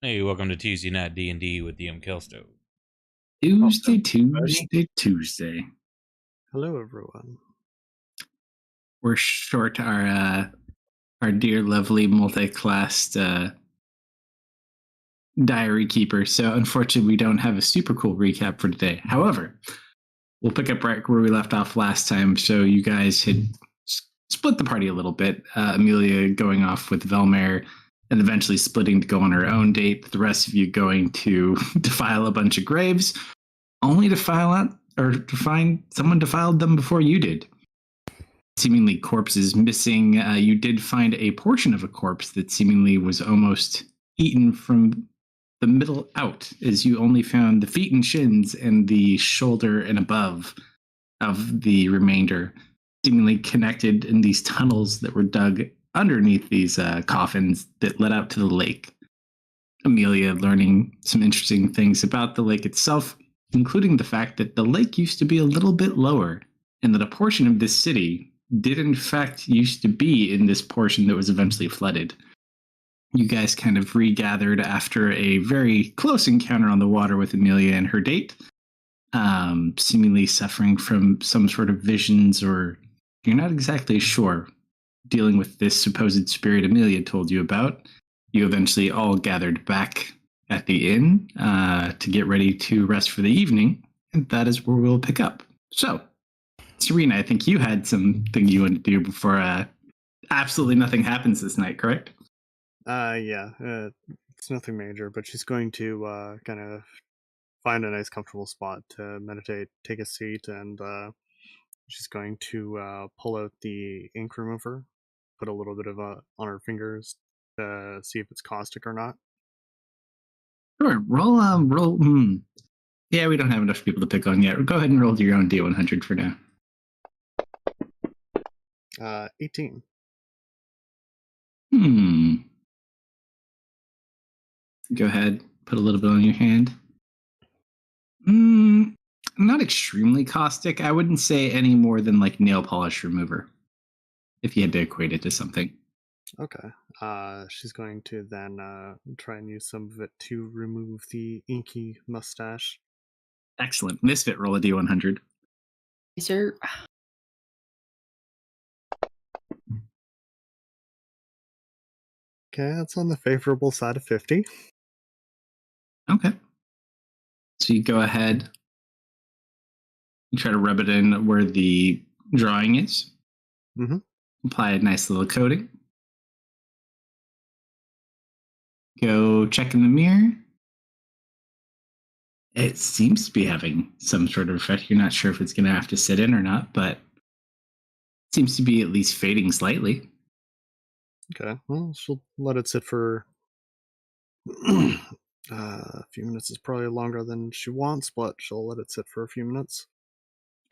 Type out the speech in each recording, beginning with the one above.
Hey, welcome to Tuesday Night D&D with DM Kalsto. Tuesday, Buddy. Tuesday, Tuesday. Hello, everyone. We're short our dear, lovely, multi-classed diary keeper. So unfortunately, we don't have a super cool recap for today. However, we'll pick up right where we left off last time. So you guys had split the party a little bit. Amelia going off with Velmer, and eventually splitting to go on her own date. The rest of you going to defile a bunch of graves, only to file out or to find someone defiled them before you did. Seemingly corpses missing. You did find a portion of a corpse that seemingly was almost eaten from the middle out, as you only found the feet and shins and the shoulder and above of the remainder, seemingly connected in these tunnels that were dug underneath these coffins that led out to the lake. Amelia learning some interesting things about the lake itself, including the fact that the lake used to be a little bit lower, and that a portion of this city did in fact used to be in this portion that was eventually flooded. You guys kind of regathered after a very close encounter on the water with Amelia and her date, seemingly suffering from some sort of visions, or you're not exactly sure, dealing with this supposed spirit Amelia told you about. You eventually all gathered back at the inn to get ready to rest for the evening, and that is where we'll pick up. So, Serena, I think you had something you wanted to do before absolutely nothing happens this night, correct? Yeah, it's nothing major, but she's going to kind of find a nice, comfortable spot to meditate, take a seat, and she's going to pull out the ink remover, put a little bit of on her fingers to see if it's caustic or not. Sure. Roll. Yeah, we don't have enough people to pick on yet. Go ahead and roll your own D100 for now. 18. Go ahead, put a little bit on your hand. Not extremely caustic. I wouldn't say any more than like nail polish remover, if you had to equate it to something. Okay. She's going to then try and use some of it to remove the inky mustache. Excellent. Misfit, roll a D100. Yes, sir. Okay, that's on the favorable side of 50. Okay. So you go ahead, you try to rub it in where the drawing is. Mm-hmm. Apply a nice little coating. Go check in the mirror. It seems to be having some sort of effect. You're not sure if it's going to have to sit in or not, but it seems to be at least fading slightly. Okay, well, she'll let it sit for a few minutes. Is probably longer than she wants, but she'll let it sit for a few minutes.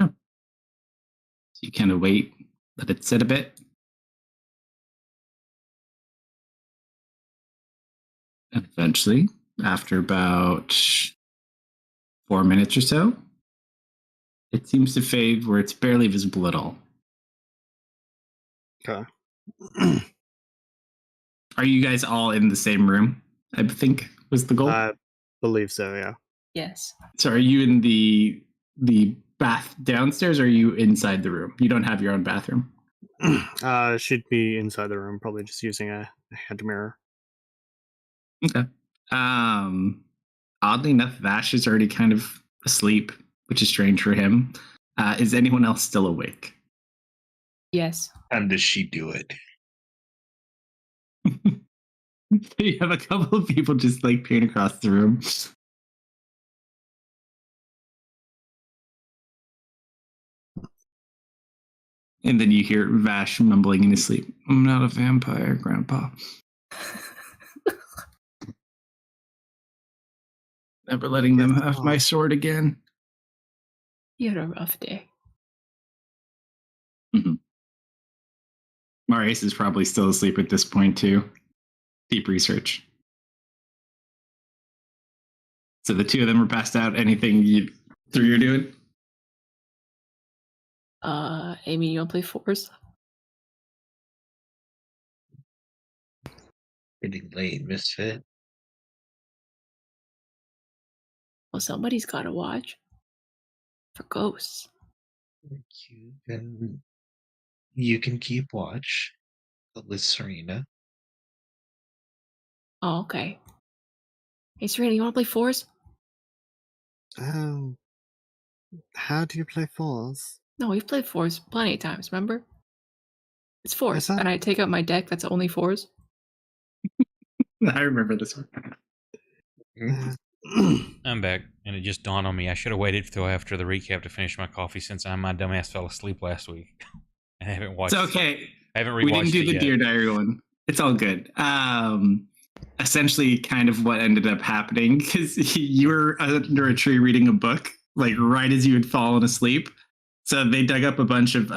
Sure. So you kind of wait, let it sit a bit. And eventually, after about 4 minutes or so, it seems to fade where it's barely visible at all. Okay. Are you guys all in the same room? I think was the goal. I believe so, yeah. Yes. So are you in the bath downstairs, or are you inside the room? You don't have your own bathroom. She'd be inside the room, probably just using a hand mirror. Okay. Oddly enough, Vash is already kind of asleep, which is strange for him. Is anyone else still awake? Yes. And does she do it? You have a couple of people just like peering across the room. And then you hear Vash mumbling in his sleep. I'm not a vampire, Grandpa. Never letting them have my sword again. You had a rough day. Mm-hmm. Marius is probably still asleep at this point too. Deep research. So the two of them are passed out. Anything you three are doing? Amy, you want to play fours? Getting late, misfit. Well, somebody's got to watch for ghosts. You can keep watch with Serena. Oh, okay. Hey, Serena, you want to play fours? How do you play fours? No, we've played fours plenty of times, remember? It's fours, that- and I take out my deck that's only fours. I remember this one. I'm back, and it just dawned on me I should have waited till after the recap to finish my coffee since my dumbass fell asleep last week. I haven't watched. It's okay. I haven't rewatched We didn't do it the yet. Dear Diary one. It's all good. Essentially, kind of what ended up happening because you were under a tree reading a book, like right as you had fallen asleep. So they dug up a bunch of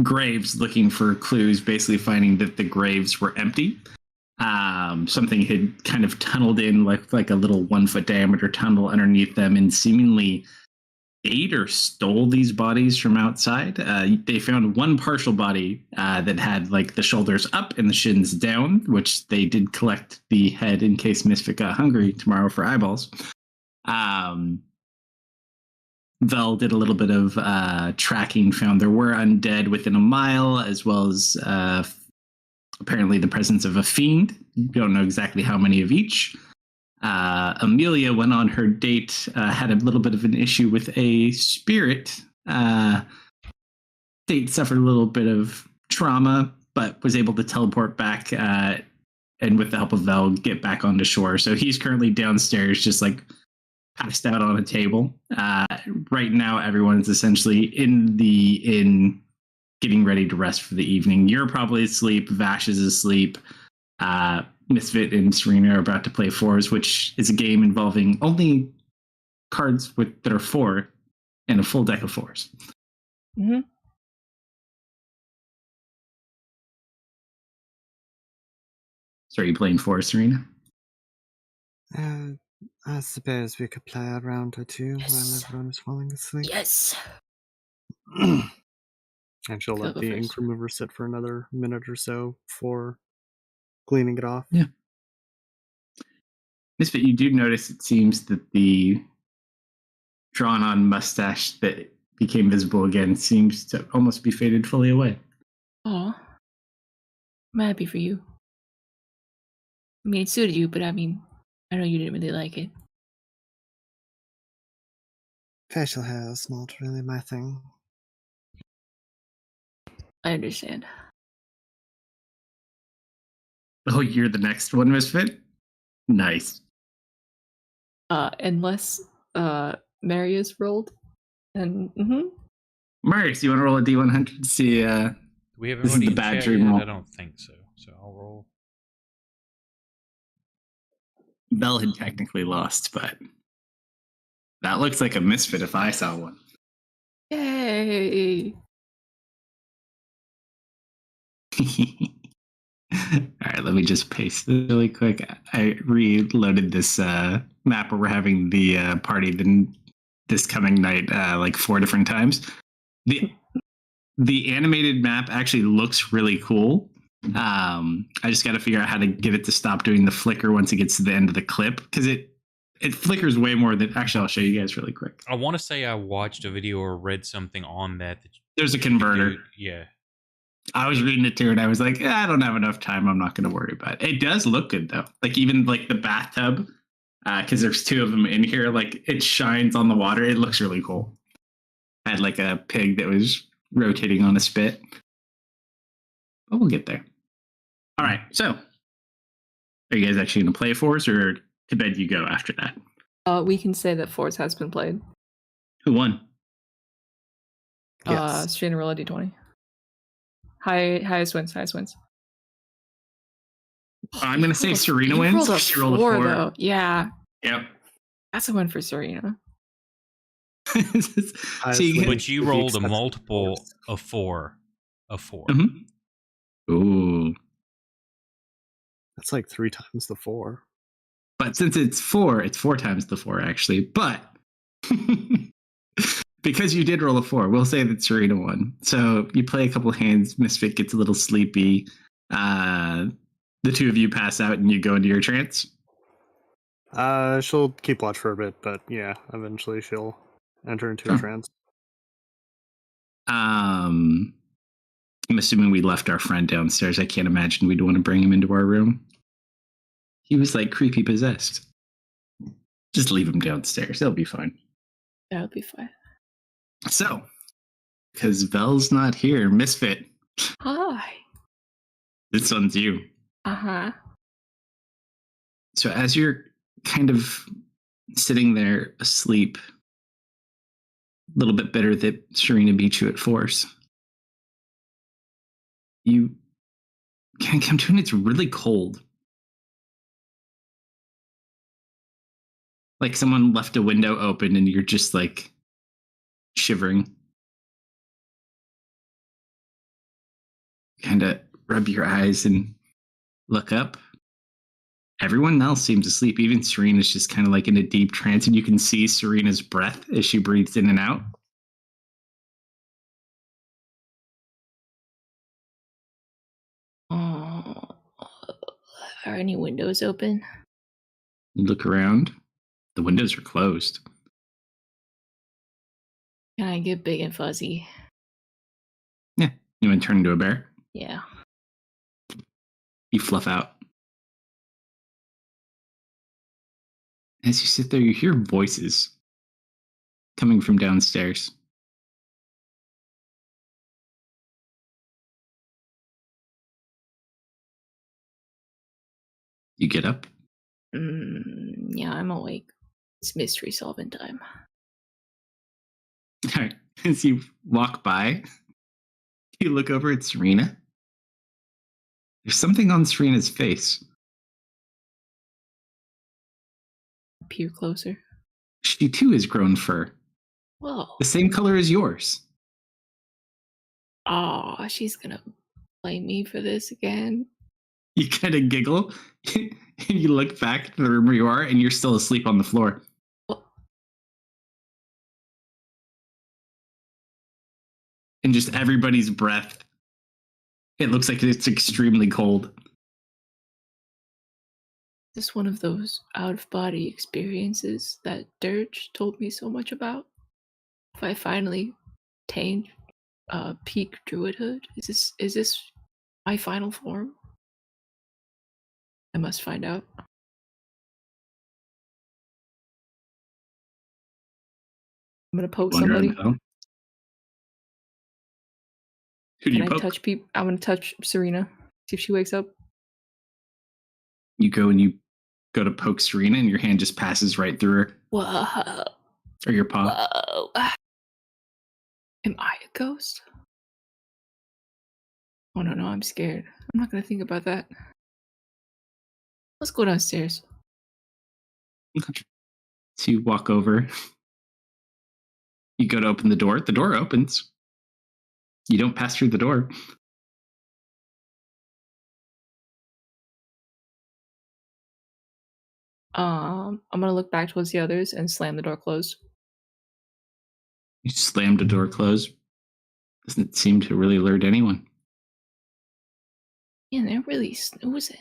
graves looking for clues, basically finding that the graves were empty. Something had kind of tunneled in like a little 1 foot diameter tunnel underneath them and seemingly ate or stole these bodies from outside. They found one partial body that had like the shoulders up and the shins down, which they did collect the head in case Misfit got hungry tomorrow for eyeballs. Vel did a little bit of tracking, found there were undead within a mile, as well as apparently the presence of a fiend. You don't know exactly how many of each. Amelia went on her date, had a little bit of an issue with a spirit. Date suffered a little bit of trauma, but was able to teleport back and with the help of Vel, get back onto shore. So he's currently downstairs, just like passed out on a table. Right now, everyone's essentially in the inn getting ready to rest for the evening. You're probably asleep. Vash is asleep. Misfit and Serena are about to play fours, which is a game involving only cards that are four and a full deck of fours. Mm-hmm. So are you playing fours, Serena? I suppose we could play a round or two Yes. while everyone is falling asleep. Yes. And she'll Go let the ink first. remover sit for another minute or so before cleaning it off. Yeah. Misfit, you do notice it seems that the drawn-on mustache that became visible again seems to almost be faded fully away. Oh, I'm happy for you. I mean, it suited you, but I mean, I know you didn't really like it. Facial hair is not really my thing. I understand. Oh, you're the next one, Misfit? Nice. Unless Marius rolled, and Marius, you want to roll a D100 to see? Do we have This is everybody the in bad chat dream yet? roll. I don't think so. So I'll roll. Bell had technically lost, but that looks like a Misfit if I saw one. yay! All right, let me just paste this really quick. I reloaded this map where we're having the party this coming night like 4 different times. The animated map actually looks really cool. I just got to figure out how to get it to stop doing the flicker once it gets to the end of the clip, because it flickers way more than. Actually, I'll show you guys really quick. I want to say I watched a video or read something on that. There's a converter. Yeah. I was reading it too, and I was like, I don't have enough time. I'm not going to worry about it. It does look good though. Like even like the bathtub, because there's 2 of them in here. Like it shines on the water. It looks really cool. I had like a pig that was rotating on a spit. But we'll get there. All right. So, are you guys actually going to play fours, or to bed you go after that? We can say that fours has been played. Who won? Yes. Straight and roll a d20. Highest wins. I'm going to say Serena You wins. rolled a She rolled a 4, 4. though. Yeah, Yep. that's a win for Serena. So you get- But you With the rolled a exception of multiple fours. of 4. Of 4. Mhm. Ooh. That's like 3 times the 4. But since it's 4 times the 4 actually. But because you did roll a 4, we'll say that Serena won. So you play a couple hands. Misfit gets a little sleepy. The 2 of you pass out and you go into your trance. She'll keep watch for a bit, but yeah, eventually she'll enter into a Sure. trance. I'm assuming we left our friend downstairs. I can't imagine we'd want to bring him into our room. He was like creepy possessed. Just leave him downstairs. They'll be fine. That'll be fine. So, because Vel's not here, Misfit, Hi. this one's you. Uh-huh. So, as you're kind of sitting there asleep, a little bit bitter that Serena beat you at force, you can come to, and it's really cold. Like someone left a window open and you're just like shivering. Kind of rub your eyes and look up. Everyone else seems asleep. Even Serena's just kind of like in a deep trance, and you can see Serena's breath as she breathes in and out. Oh, are any windows open? You look around. The windows are closed. Can I get big and fuzzy? Yeah. You want to turn into a bear? Yeah. You fluff out. As you sit there, you hear voices coming from downstairs. You get up. Yeah, I'm awake. It's mystery solving time. All right. As you walk by, you look over at Serena. There's something on Serena's face. Peer closer. She too has grown fur, Whoa. the same color as yours. Oh, she's gonna blame me for this again. You kind of giggle, and you look back to the room where you are, and you're still asleep on the floor. What? And just everybody's breath. It looks like it's extremely cold. This one of those out of body experiences that Dirge told me so much about. If I finally attained peak druidhood, is this my final form? I must find out. I'm gonna poke somebody. Who do Can you I poke? touch people? I'm gonna touch Serena. See if she wakes up. You go and you go to poke Serena, and your hand just passes right through her, Whoa. or your paw. Whoa. Am I a ghost? Oh no, I'm scared. I'm not gonna think about that. Let's go downstairs. So you walk over. You go to open the door. The door opens. You don't pass through the door. I'm gonna look back towards the others and slam the door closed. You slam the door closed. Doesn't seem to really alert anyone. Man, they're really snoozing.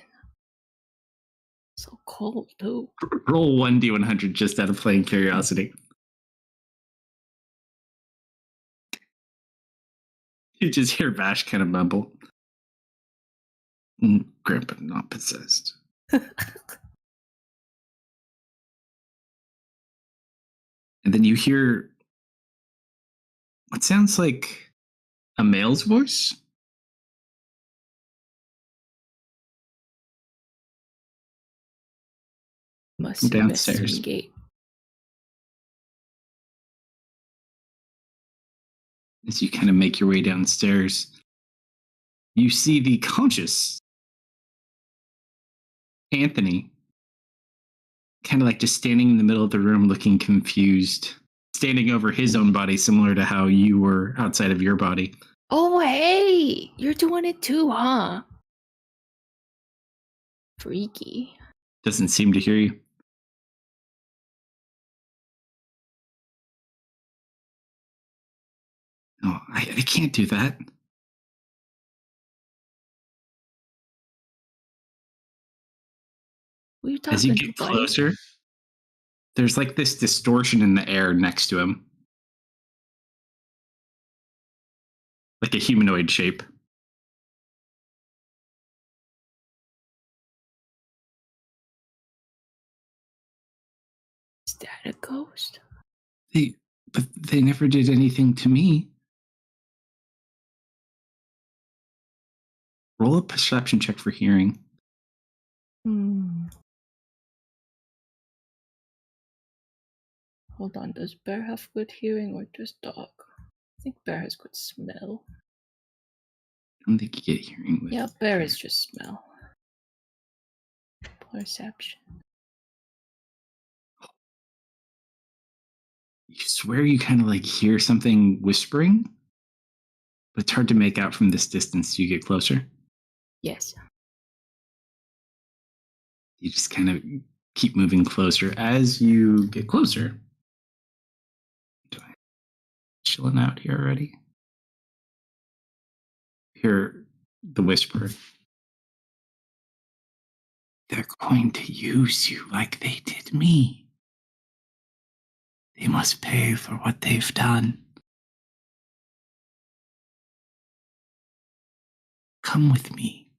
So cold too. Roll 1d100 just out of plain curiosity. You just hear Vash kind of mumble. Grandpa not possessed. And then you hear what sounds like a male's voice. Must Downstairs. investigate. As you kind of make your way downstairs, you see the conscious Anthony kind of like just standing in the middle of the room looking confused, standing over his own body, similar to how you were outside of your body. Oh, hey! You're doing it too, huh? Freaky. Doesn't seem to hear you. Oh, I can't do that. What are you As you talking get to, buddy? closer, there's like this distortion in the air next to him. Like a humanoid shape. Is that a ghost? But they never did anything to me. Roll a perception check for hearing. Hold on, does bear have good hearing or just dog? I think bear has good smell. I don't think you get hearing with. Yeah, bear is just smell. Perception. You swear you kind of like hear something whispering, but it's hard to make out from this distance. Do you get closer? Yes. You just kind of keep moving closer. As you get closer, chilling out here already. Hear the whisper. They're going to use you like they did me. They must pay for what they've done. Come with me.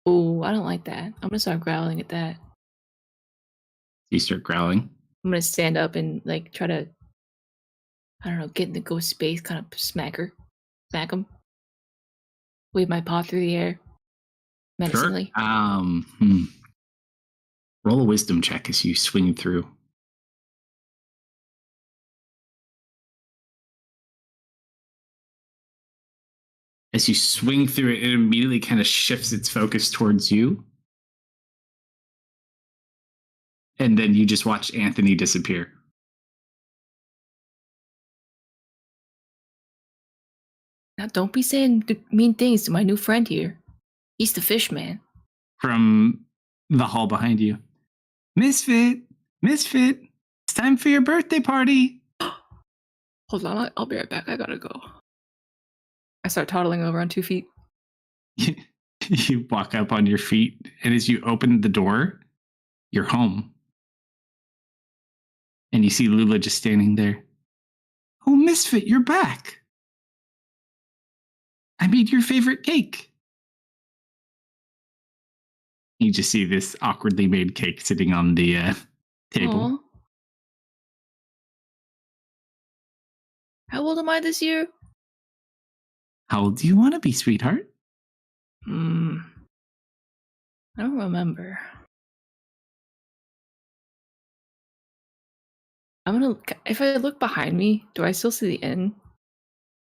Oh, I don't like that. I'm gonna start growling at that. You start growling. I'm gonna stand up and like try to, I don't know, get in the ghost space, kind of smack him, wave my paw through the air, menacingly. Sure. Roll a wisdom check as you swing through. As you swing through it, it immediately kind of shifts its focus towards you. And then you just watch Anthony disappear. Now, don't be saying mean things to my new friend here. He's the fish man. From the hall behind you. Misfit! Misfit! It's time for your birthday party! Hold on, I'll be right back. I gotta go. I start toddling over on 2 feet. You walk up on your feet, and as you open the door, you're home. And you see Lula just standing there. Oh, Misfit, you're back. I made your favorite cake. You just see this awkwardly made cake sitting on the table. Aw. How old am I this year? How old do you want to be, sweetheart? I don't remember. If I look behind me, do I still see the inn?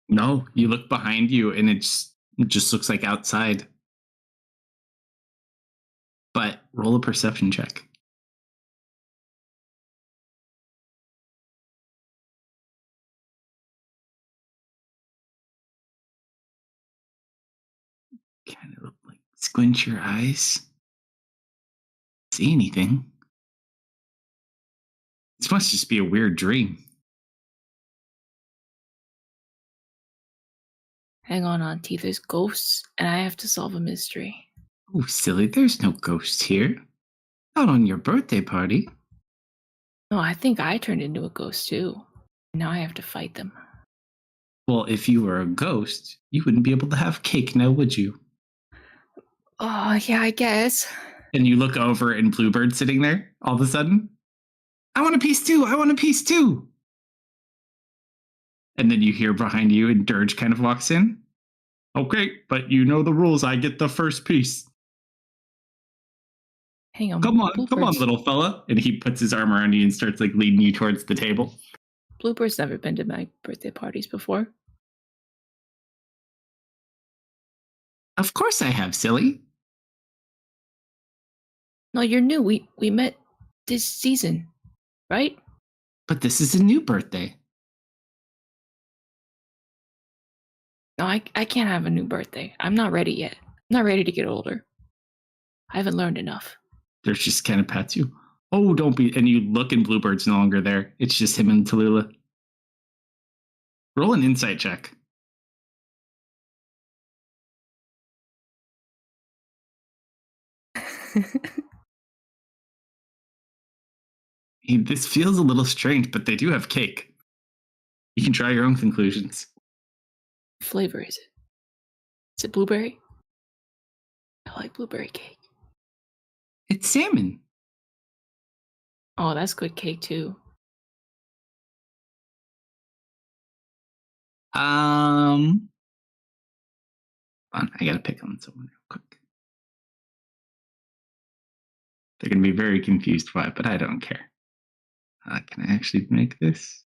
No, you look behind you and it just looks like outside. But roll a perception check. Kind of like squint your eyes. See anything? This must just be a weird dream. Hang on, Auntie. There's ghosts, and I have to solve a mystery. Oh, silly, there's no ghosts here. Not on your birthday party. No, I think I turned into a ghost too. Now I have to fight them. Well, if you were a ghost, you wouldn't be able to have cake now, would you? Oh, yeah, I guess. And you look over and Bluebird's sitting there all of a sudden. I want a piece too. I want a piece too. And then you hear behind you and Dirge kind of walks in. Okay, but you know the rules. I get the first piece. Hang on. Come on, Bluebird's, little fella. And he puts his arm around you and starts like leading you towards the table. Bluebird's never been to my birthday parties before. Of course I have, silly. No, you're new. We met this season, right? But this is a new birthday. No, I can't have a new birthday. I'm not ready yet. I'm not ready to get older. I haven't learned enough. Dirge just kind of pats you. Oh, don't be. And you look and Bluebird's no longer there. It's just him and Tallulah. Roll an insight check. This feels a little strange, but they do have cake. You can try your own conclusions. What flavor is it? Is it blueberry? I like blueberry cake. It's salmon. Oh, that's good cake too. Hold on, I gotta pick on someone real quick. They're gonna be very confused why, but I don't care. Can I actually make this?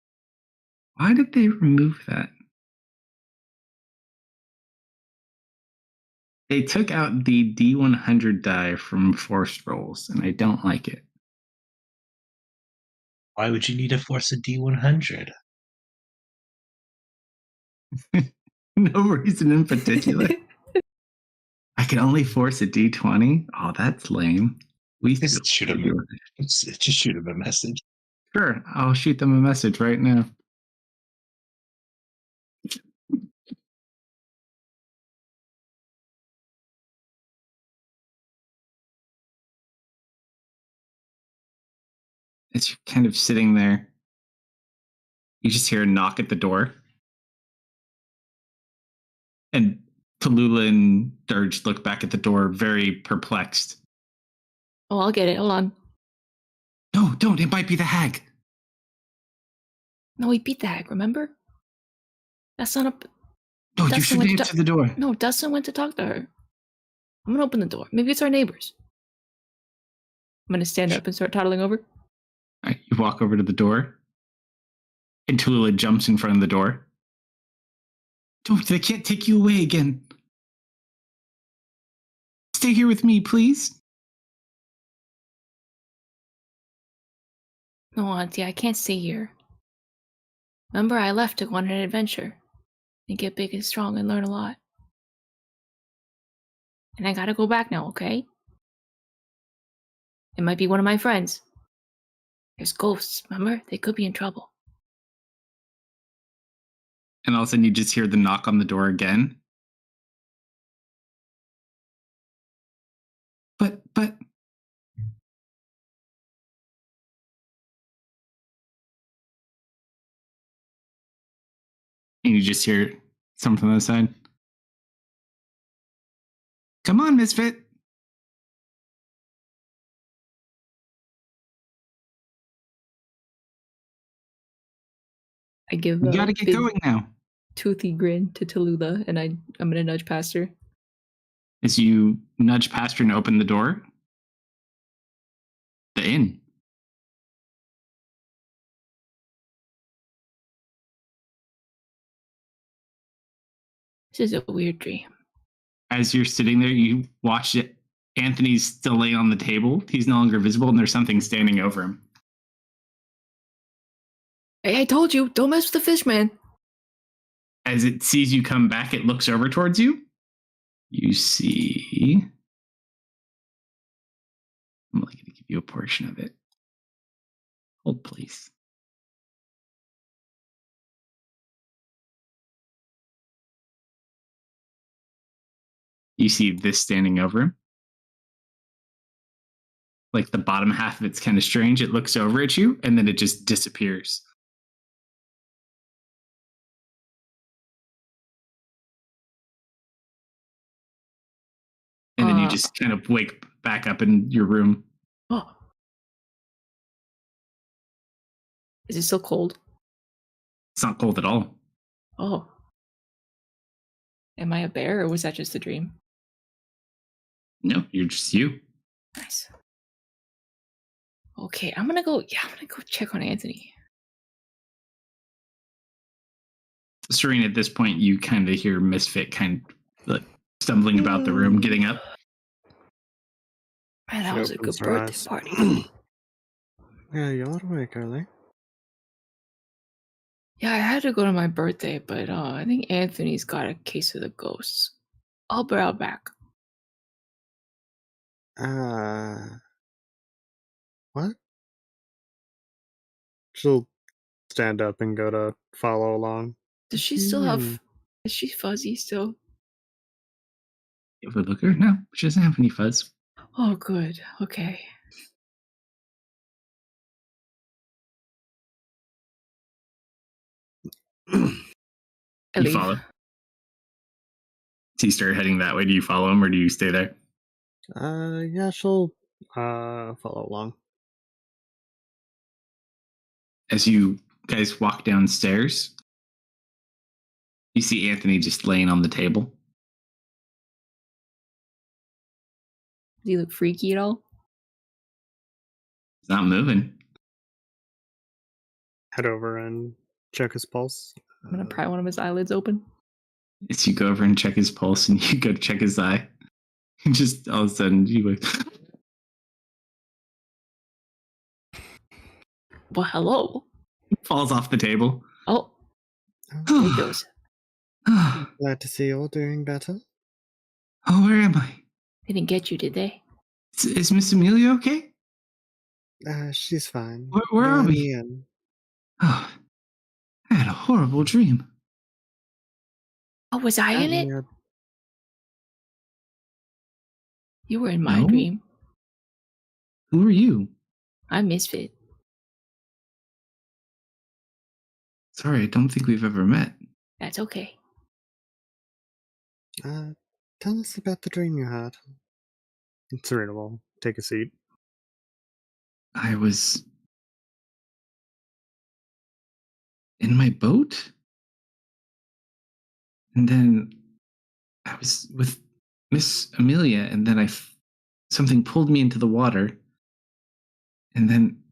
Why did they remove that? They took out the D100 die from forced rolls, and I don't like it. Why would you need to force a D100? No reason in particular. I can only force a D20? Oh, that's lame. We Just shoot him. Just shoot him a message. Sure, I'll shoot them a message right now. As you're kind of sitting there, you just hear a knock at the door. And Tallulah and Dirge look back at the door, very perplexed. Oh, I'll get it. Hold on. No, don't. It might be the hag. No, we beat the hag, remember? That's not a... No, you Dustin should went to answer the door. No, Dustin went to talk to her. I'm gonna open the door. Maybe it's our neighbors. I'm gonna stand up and start toddling over. All right, you walk over to the door. And Tallulah jumps in front of the door. Don't, they can't take you away again. Stay here with me, please. No, Auntie, I can't stay here. Remember, I left to go on an adventure and get big and strong and learn a lot. And I gotta go back now, okay? It might be one of my friends. There's ghosts, remember? They could be in trouble. And all of a sudden you just hear the knock on the door again. But. And you just hear something from the side. Come on, Misfit. I give We a gotta get big going now. toothy grin to Tallulah, and I'm gonna nudge past her. As you nudge past her and open the door, the inn. This is a weird dream. As you're sitting there, you watch it. Anthony's still laying on the table. He's no longer visible, and there's something standing over him. Hey, I told you, don't mess with the fish, man. As it sees you come back, it looks over towards you. You see. I'm only going to give you a portion of it. Hold, please. You see this standing over him. Like the bottom half of it's kind of strange. It looks over at you, and then it just disappears. And then you just kind of wake back up in your room. Oh. Is it still cold? It's not cold at all. Oh. Am I a bear, or was that just a dream? No, you're just you. Nice. Okay, I'm gonna go check on Anthony. Serene, at this point, you kind of hear Misfit kind of like stumbling about the room, getting up. Man, that She was a good opens her birthday eyes. party. Yeah, you're awake, early. Yeah, I had to go to my birthday, but I think Anthony's got a case of the ghosts. I'll be right back. What? She'll stand up and go to follow along. Does she still have... Is she fuzzy still? You have a looker? No, she doesn't have any fuzz. Oh, good. Okay. I You leave. follow. Does he start heading that way? Do you follow him or do you stay there? Yeah, she'll follow along. As you guys walk downstairs, you see Anthony just laying on the table. Does he look freaky at all? He's not moving. Head over and check his pulse. I'm gonna pry one of his eyelids open. As you go over and check his pulse and you go to check his eye, and just all of a sudden you like, Well, hello. falls off the table. Oh, Oh, there he goes. Oh, glad to see you're doing better. where am I? They didn't get you, did they? Is Miss Amelia okay? She's fine. Where They're are in we? the inn. Oh, I had a horrible dream. Oh, was I in it? Yeah, You were in my No. dream. Who are you? I'm Misfit. Sorry, I don't think we've ever met. That's okay. Tell us about the dream you had. Serena will take a seat. I was in my boat, and then I was with Miss Amelia, and then something pulled me into the water, and then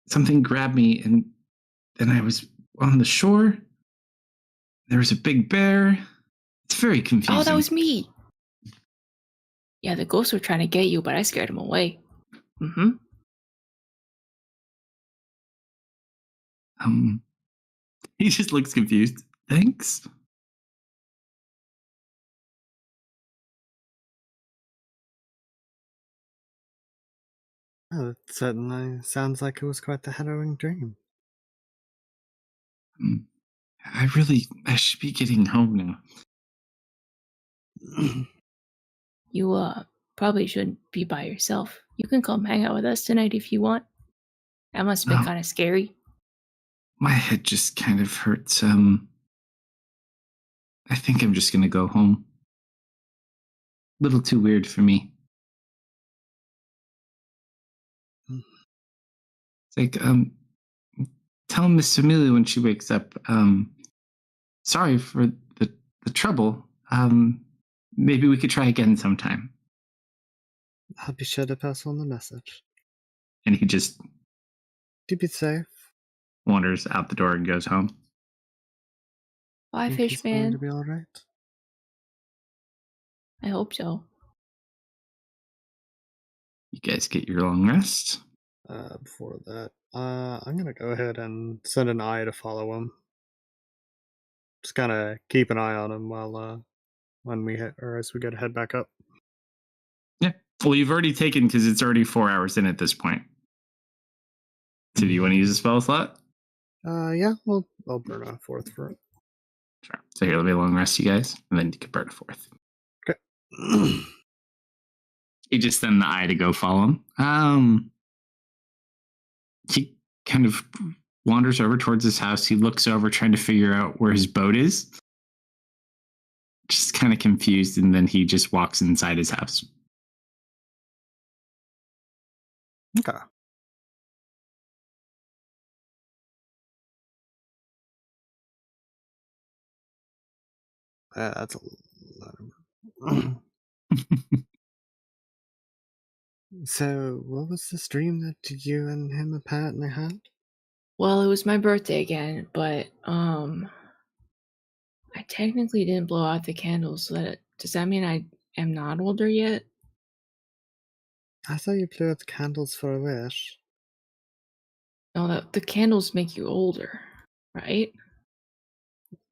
something grabbed me, and then I was on the shore. There was a big bear. It's very confusing. Oh, that was me. Yeah, the ghosts were trying to get you, but I scared them away. Mm-hmm. He just looks confused. Thanks. Oh, it certainly sounds like it was quite the harrowing dream. I should be getting home now. You probably shouldn't be by yourself. You can come hang out with us tonight if you want. That must have been No. kind of scary. My head just kind of hurts. I think I'm just gonna go home. A little too weird for me. It's like, tell Miss Amelia when she wakes up. Sorry for the trouble. Maybe we could try again sometime. I'll be sure to pass on the message. And he just Keep it safe. wanders out the door and goes home. Bye, Think he's going Fishman. to be all right. I hope so. You guys get your long rest. Before that, I'm gonna go ahead and send an eye to follow him. Just kind of keep an eye on him while when we hit or as we go to head back up. Yeah. Well, you've already taken because it's already 4 hours in at this point. So do you want to use a spell slot? Yeah, I'll burn a fourth for it. Sure. So here, let me long rest you guys, and then you can burn a fourth. Okay. You just send the eye to go follow him. He kind of wanders over towards his house. He looks over, trying to figure out where his boat is. Just kind of confused, and then he just walks inside his house. Okay. That's a lot. So, what was this dream that you and him apparently had? Well, it was my birthday again, but I technically didn't blow out the candles. So does that mean I am not older yet? I thought you blew out the candles for a wish. No, the candles make you older, right?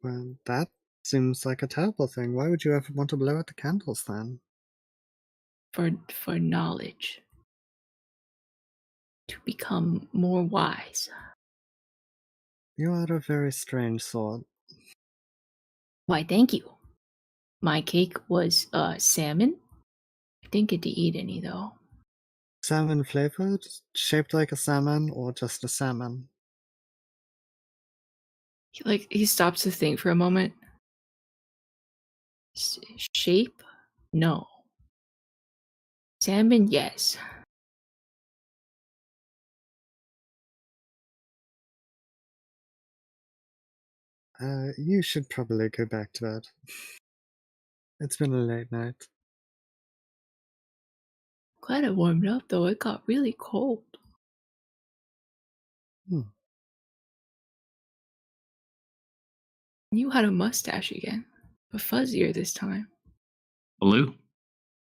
Well, that seems like a terrible thing. Why would you ever want to blow out the candles then? For knowledge. To become more wise. You are a very strange sort. Why, thank you. My cake was salmon. I didn't get to eat any though. Salmon flavored, shaped like a salmon, or just a salmon? He stops to think for a moment. Shape? No. Salmon? Yes. You should probably go back to bed. It's been a late night. Glad it warmed up, though. It got really cold. You had a mustache again, but fuzzier this time. Blue?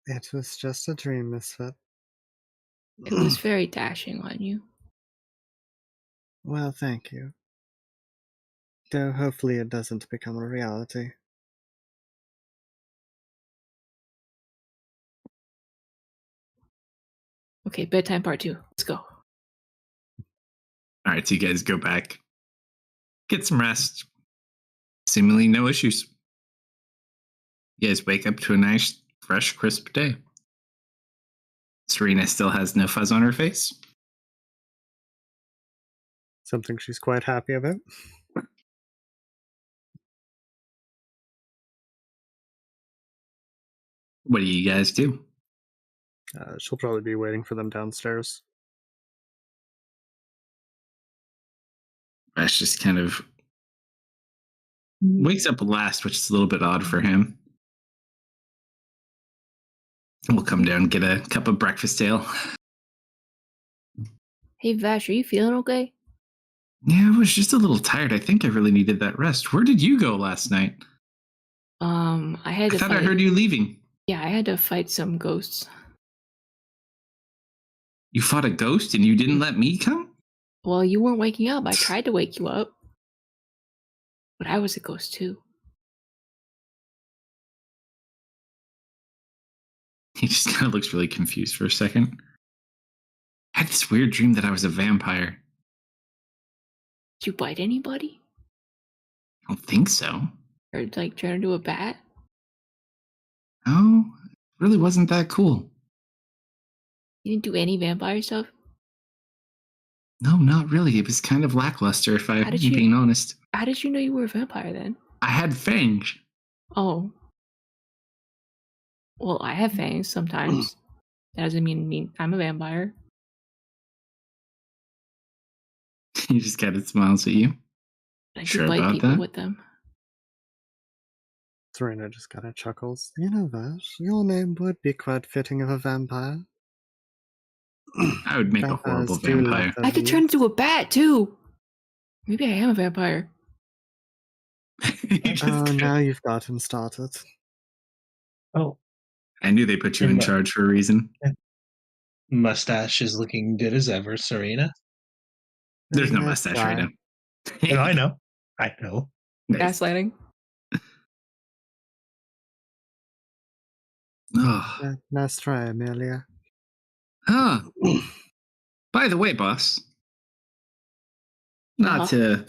It was just a dream, Misfit. It was very dashing on you. Well, thank you. Though hopefully it doesn't become a reality. Okay, bedtime part 2. Let's go. All right, so you guys go back, get some rest. Seemingly no issues. You guys wake up to a nice, fresh, crisp day. Serena still has no fuzz on her face. Something she's quite happy about. What do you guys do? She'll probably be waiting for them downstairs. Ash just kind of wakes up last, which is a little bit odd for him. We'll come down and get a cup of breakfast ale. Hey, Vash, are you feeling okay? Yeah, I was just a little tired. I think I really needed that rest. Where did you go last night? I had to I thought fight. I heard you leaving. Yeah, I had to fight some ghosts. You fought a ghost and you didn't let me come? Well, you weren't waking up. I tried to wake you up. But I was a ghost too. He just kind of looks really confused for a second. I had this weird dream that I was a vampire. Did you bite anybody? I don't think so. Or like turn into a bat? Oh, it really wasn't that cool. You didn't do any vampire stuff? No, not really. It was kind of lackluster, if I'm did you- being honest. How did you know you were a vampire then? I had fangs. Oh. Well, I have fangs sometimes. That doesn't mean I'm a vampire. He just kind of smiles at you. I Sure do bite about people that? with them. Serena just kind of chuckles. You know, Vash, your name would be quite fitting of a vampire. I would make a horrible Vampires do love vampire. their I could meat. turn into a bat too. Maybe I am a vampire. He just Oh, kind now you've got him started. Oh, I knew they put you in charge for a reason. mustache is looking good as ever, Serena. There's no Nice mustache try. right now. And I know. I know. Nice. Gaslighting. Oh. Nice try, Amelia. Ah. By the way, boss. Not to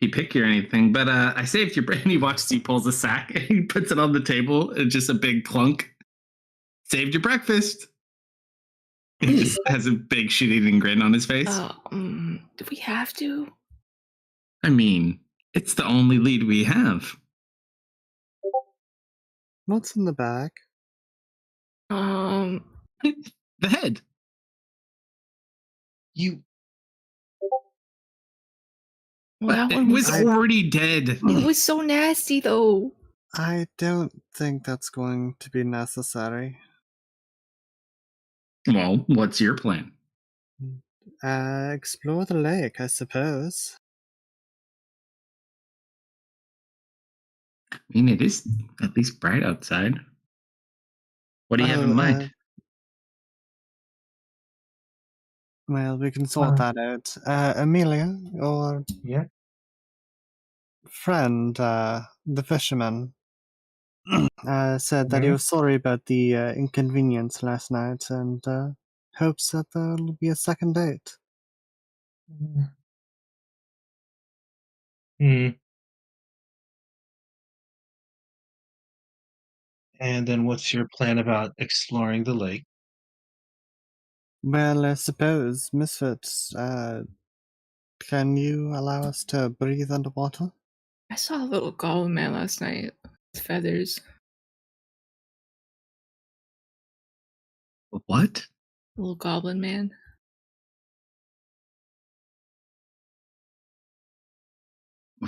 be picky or anything, but I saved your brain. He watches, he pulls a sack and he puts it on the table and just a big clunk. Saved your breakfast. He just has a big shit-eating grin on his face. Do we have to? I mean, it's the only lead we have. What's in the bag? The head. You Well, that But one it was I- already dead. It was so nasty though. I don't think that's going to be necessary. Well, what's your plan? Explore the lake, I suppose. I mean, it is at least bright outside. What do you have in mind? Well, we can sort that out. Amelia, your yeah. friend, the fisherman, said that he was sorry about the inconvenience last night and hopes that there'll be a second date. Hmm. And then what's your plan about exploring the lake? Well, I suppose Misfits can you allow us to breathe underwater? I saw a little goblin man last night with feathers. What? A little goblin man.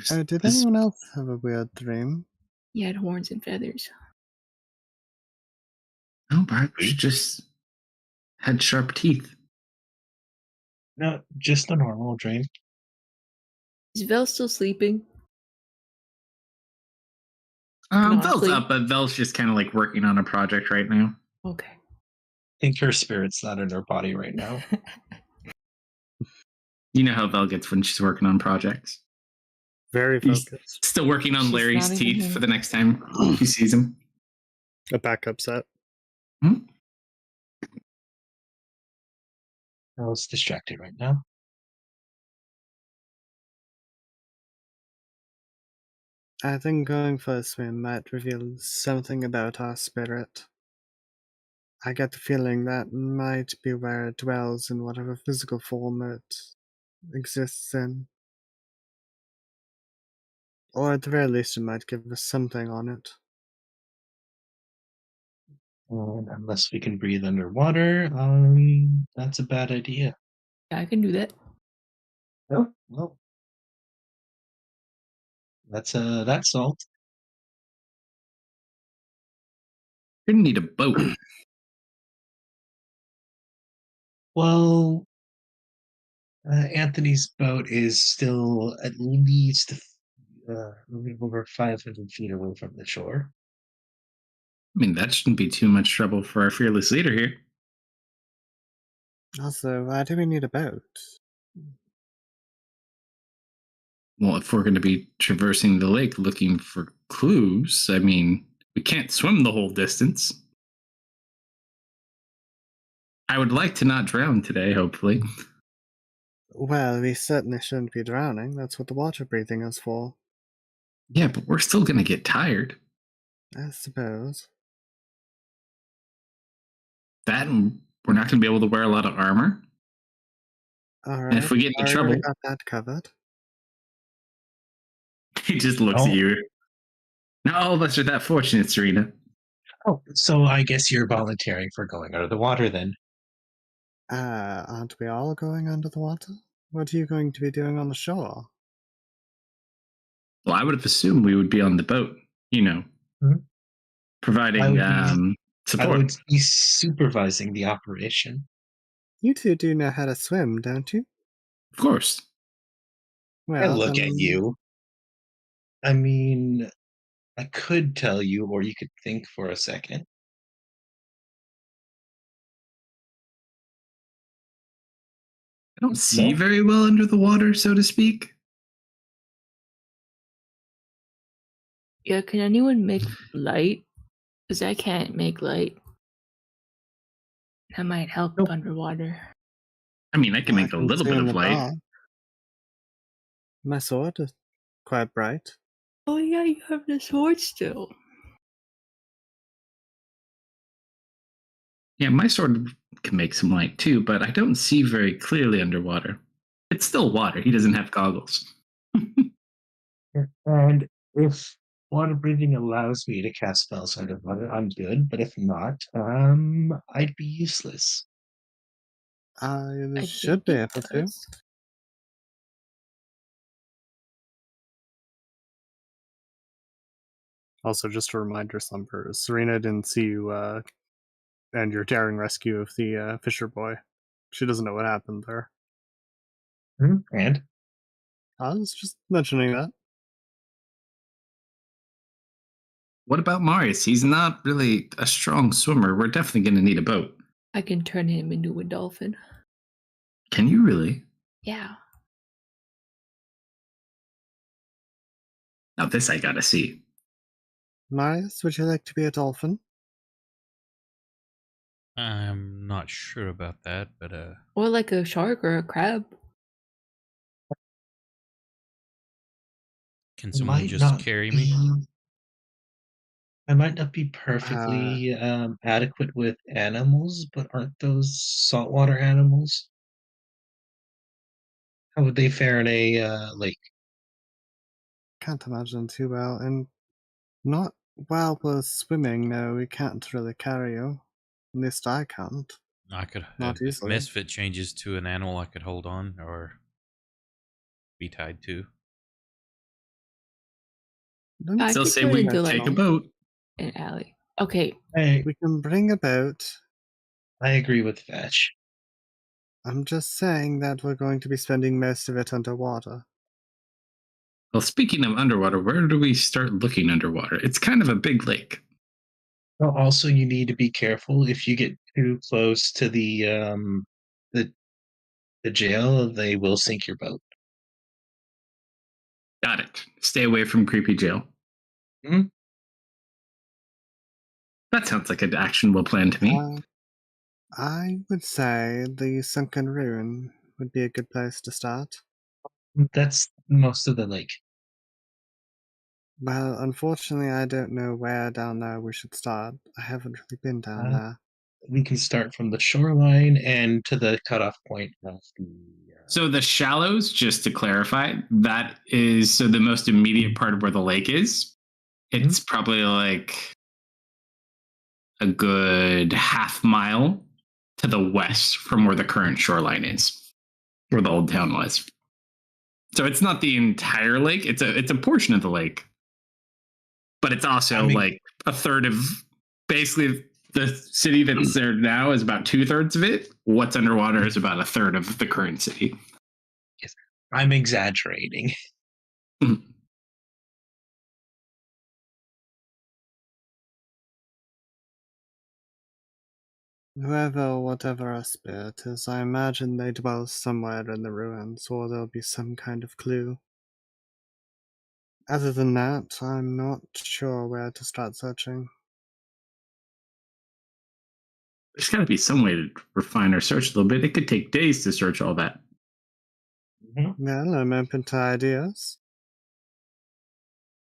Did This- anyone else have a weird dream? He had horns and feathers. No, perhaps just had sharp teeth. No, just a normal dream. Is Vel still sleeping? Vel's Canonically. up, but Vel's just kind of like working on a project right now. Okay. I think her spirit's not in her body right now. You know how Vel gets when she's working on projects. Very He's focused. still working on She's Larry's not even teeth here. for the next time he sees him. A backup set. I was distracted right now. I think going for a swim might reveal something about our spirit. I get the feeling that might be where it dwells in whatever physical form it exists in. Or at the very least, it might give us something on it. And unless we can breathe underwater, that's a bad idea. Yeah, I can do that. Oh, well. That's salt. You're gonna need a boat. Well, Anthony's boat is still at least a little over 500 feet away from the shore. I mean, that shouldn't be too much trouble for our fearless leader here. Also, why do we need a boat? Well, if we're going to be traversing the lake looking for clues, I mean, we can't swim the whole distance. I would like to not drown today, hopefully. Well, we certainly shouldn't be drowning. That's what the water breathing is for, Yeah, but we're still going to get tired. I suppose. That and we're not going to be able to wear a lot of armor. Alright, And if we get into I trouble, already got that covered. he just looks Oh. at you. Not all of us are that fortunate, Serena. Oh, so I guess you're volunteering for going under the water then. Aren't we all going under the water? What are you going to be doing on the shore? Well, I would have assumed we would be on the boat, Mhm. providing I support. would be supervising the operation. You two do know how to swim, don't you? Of course. Well, And look at then- you. I mean, I could tell you, or you could think for a second. I don't see No? very well under the water, so to speak. Yeah, can anyone make light? Because I can't make light. That might help Nope. underwater. I mean, I can I make a can little see bit in of the light. dark. My sword is quite bright. Oh yeah, you have the sword still. Yeah, my sword can make some light too, but I don't see very clearly underwater. It's still water. He doesn't have goggles. And if water breathing allows me to cast spells underwater, I'm good. But if not, I'd be useless. I I should think be it able to. does. Also, just a reminder, Slumber, Serena didn't see you and your daring rescue of the fisher boy. She doesn't know what happened there. And I was just mentioning that. What about Marius? He's not really a strong swimmer. We're definitely going to need a boat. I can turn him into a dolphin. Can you really? Yeah. Now, this I gotta see. Marius, would you like to be a dolphin? I'm not sure about that, but Or like a shark or a crab. can I someone might just not carry me? I might not be perfectly adequate with animals, but aren't those saltwater animals? How would they fare in a lake? Can't imagine too well, and not well with swimming. No, we can't really carry you. At least I can't. I could. Not If easily. Misfit changes to an animal, I could hold on or be tied to. I Still could say turn we into take like a boat. an alley. Okay, We can bring a boat. I agree with Vetch. I'm just saying that we're going to be spending most of it underwater. Well, speaking of underwater, where do we start looking underwater? It's kind of a big lake. Well, also, you need to be careful if you get too close to the the jail. They will sink your boat. Got it. Stay away from creepy jail. Mhm. That sounds like an actionable plan to me. I would say the sunken ruin would be a good place to start. That's most of the lake. Well, unfortunately, I don't know where down there we should start. I haven't really been down Uh, there. we can start from the shoreline and to the cutoff point of the. So the shallows, just to clarify, that is so the most immediate part of where the lake is. It's probably like a good half mile to the west from where the current shoreline is, where the old town was. So it's not the entire lake. It's a portion of the lake, but it's also like a third of basically the city that's there now is about 2/3 of it. What's underwater is about a third of the current city. Yes, I'm exaggerating. Whoever or whatever our spirit is, I imagine they dwell somewhere in the ruins, or there'll be some kind of clue. Other than that, I'm not sure where to start searching. There's got to be some way to refine our search a little bit. It could take days to search all that. Well, I'm open to ideas.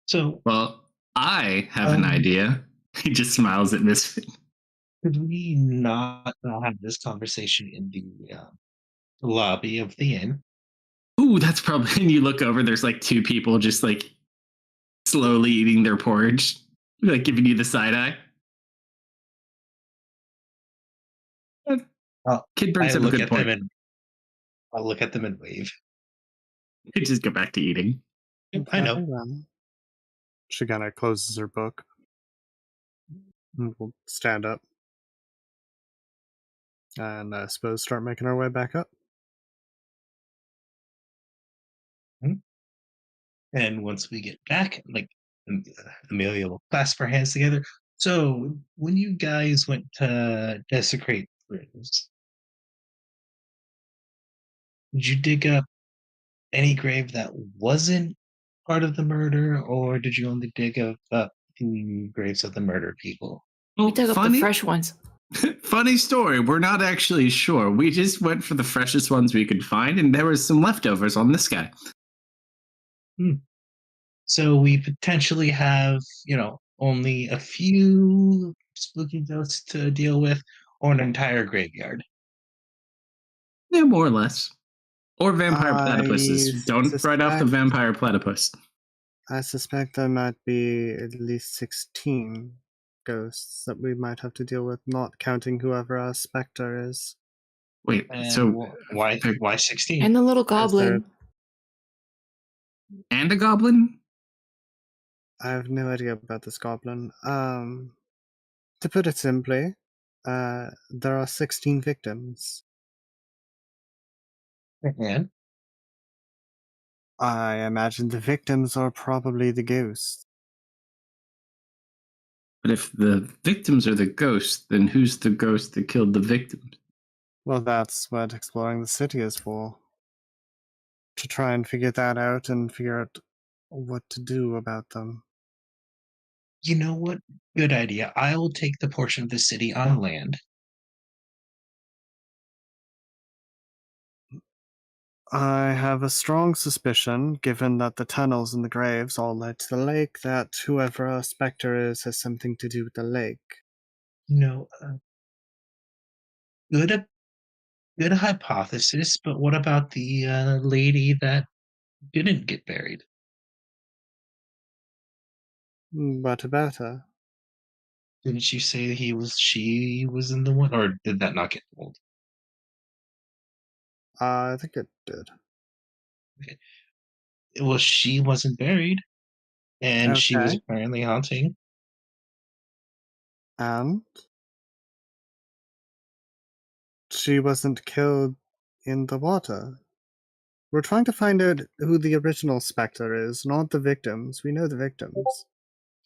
So, Well, I have an idea. He just smiles at Misfit. could we not have this conversation in the lobby of the inn? Ooh, that's probably. And you look over, there's like two people just like slowly eating their porridge, like giving you the side eye. Kid brings I up a look good at point. them and I'll look at them and wave. You just go back to eating. I know. Very well. She kind of closes her book and will stand up. And I suppose start making our way back up. And once we get back, like Amelia will clasp her hands together. So, when you guys went to desecrate graves, did you dig up any grave that wasn't part of the murder, or did you only dig up the graves of the murdered people? Well, we dug up the fresh ones. Funny story. We're not actually sure. We just went for the freshest ones we could find, and there was some leftovers on this guy. So we potentially have, only a few spooky ghosts to deal with, or an entire graveyard. Yeah, more or less. Or vampire I platypuses. Don't write off the suspect- vampire platypus. I suspect there might be at least 16 ghosts that we might have to deal with, not counting whoever our specter is. Wait, And so why 16? And the little Is there- goblin. and a goblin? I have no idea about this goblin. To put it simply, there are 16 victims. And I imagine the victims are probably the ghosts. But if the victims are the ghosts, then who's the ghost that killed the victims? Well, that's what exploring the city is for. To try and figure that out and figure out what to do about them. you know what? Good idea. I will take the portion of the city on land. I have a strong suspicion, given that the tunnels and the graves all led to the lake, that whoever our specter is has something to do with the lake. Good good hypothesis, but what about the lady that didn't get buried? What about her? Didn't you say she was in the one, or did that not get told? I think it did. Well, she wasn't buried, and she was Okay. apparently haunting. And she wasn't killed in the water. We're trying to find out who the original specter is, not the victims. We know the victims.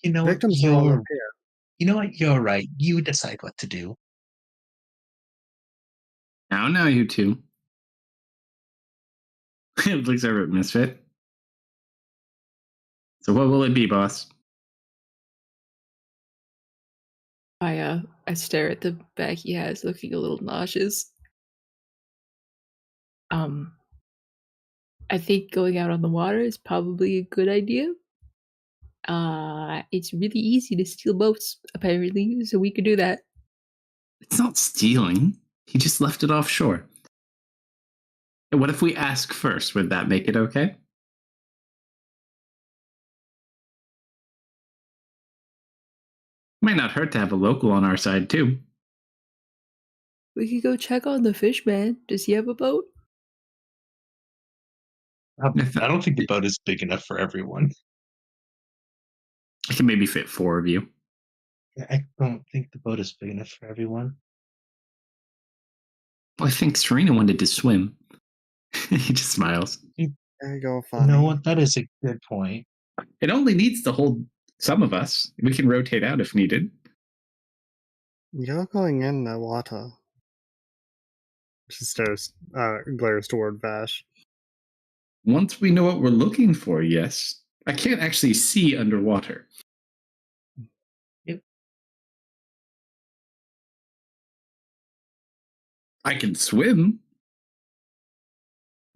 You know what? Victims are all up here. You know what? You're right. You decide what to do. Now, you two. Looks over at Misfit. So what will it be, boss? I stare at the bag he has, looking a little nauseous. I think going out on the water is probably a good idea. It's really easy to steal boats, apparently, so we could do that. It's not stealing. He just left it offshore. And what if we ask first? Would that make it okay? Might not hurt to have a local on our side, too. We could go check on the fish man. Does he have a boat? I don't think the boat is big enough for everyone. I can maybe fit 4 of you. I don't think the boat is big enough for everyone. Well, I think Serena wanted to swim. He just smiles. There you go, You funny. know what? That is a good point. It only needs to hold some of us. We can rotate out if needed. You're going in the water. She glares toward Vash. Once we know what we're looking for, yes. I can't actually see underwater. Yep. I can swim.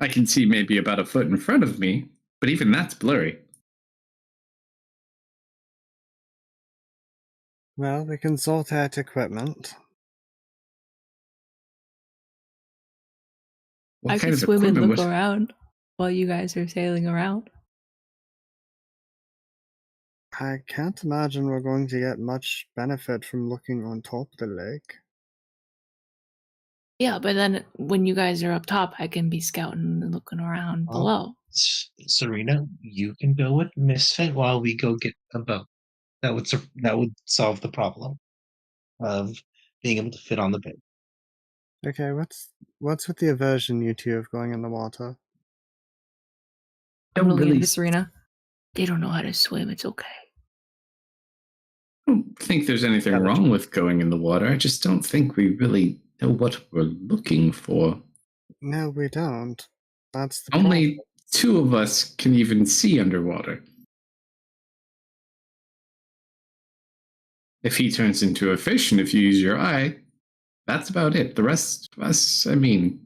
I can see maybe about a foot in front of me, but even that's blurry. Well, we can sort out equipment. What I kind could of swim and equipment look would... around while you guys are sailing around. I can't imagine we're going to get much benefit from looking on top of the lake. Yeah, but then when you guys are up top, I can be scouting and looking around below. Serena, you can go with Misfit while we go get a boat. That would solve the problem of being able to fit on the boat. Okay, what's with the aversion you two have going in the water? I'm don't looking really at Serena. They don't know how to swim. It's okay. I don't think there's anything wrong with going in the water. I just don't think we really know what we're looking for. No, we don't. That's the Only problem. 2 of us can even see underwater. If he turns into a fish and if you use your eye, that's about it. The rest of us, I mean,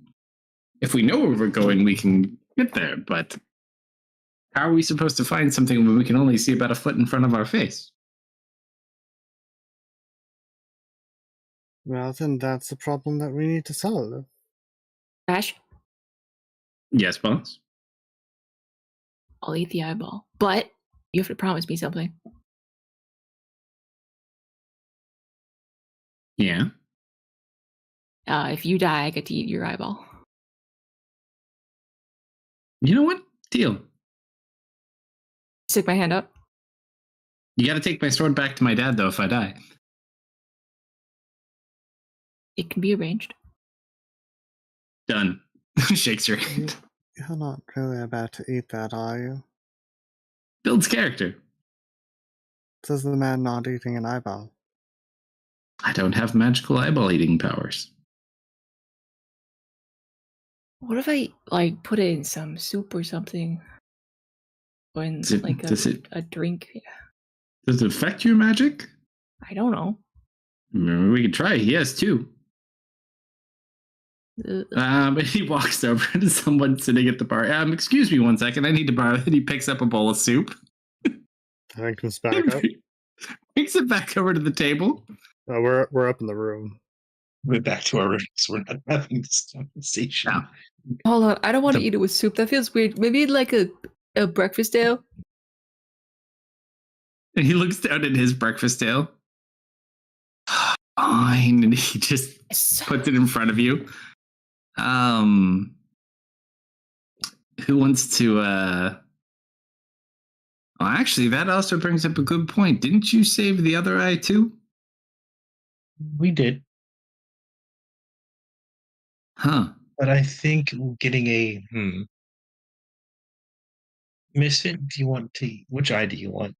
if we know where we're going, we can get there, but how are we supposed to find something when we can only see about a foot in front of our face? Well, then that's the problem that we need to solve. Ash, Yes, boss? I'll eat the eyeball. But you have to promise me something. Yeah. If you die, I get to eat your eyeball. You know what? Deal. Stick my hand up. You gotta take my sword back to my dad, though, if I die. It can be arranged. Done. Shakes your hand. You're not really about to eat that, are you? Builds character. Says the man not eating an eyeball. I don't have magical eyeball eating powers. What if I put it in some soup or something? Or in a drink? Yeah. Does it affect your magic? I don't know. Maybe we could try. He has 2. But he walks over to someone sitting at the bar. Excuse me 1 second. I need to borrow it. He picks up a bowl of soup. I comes back up. Brings it back over to the table. We're up in the room. We're back to our rooms. We're not having this conversation. No. Hold on, I don't want to The- eat it with soup. That feels weird. Maybe like a breakfast ale. And he looks down at his breakfast ale. Fine. And he just Yes. puts it in front of you. Who wants to Oh, actually, that also brings up a good point. Didn't you save the other eye too? We did, Huh. but I think getting a Misfit. Do you want to? Which eye do you want?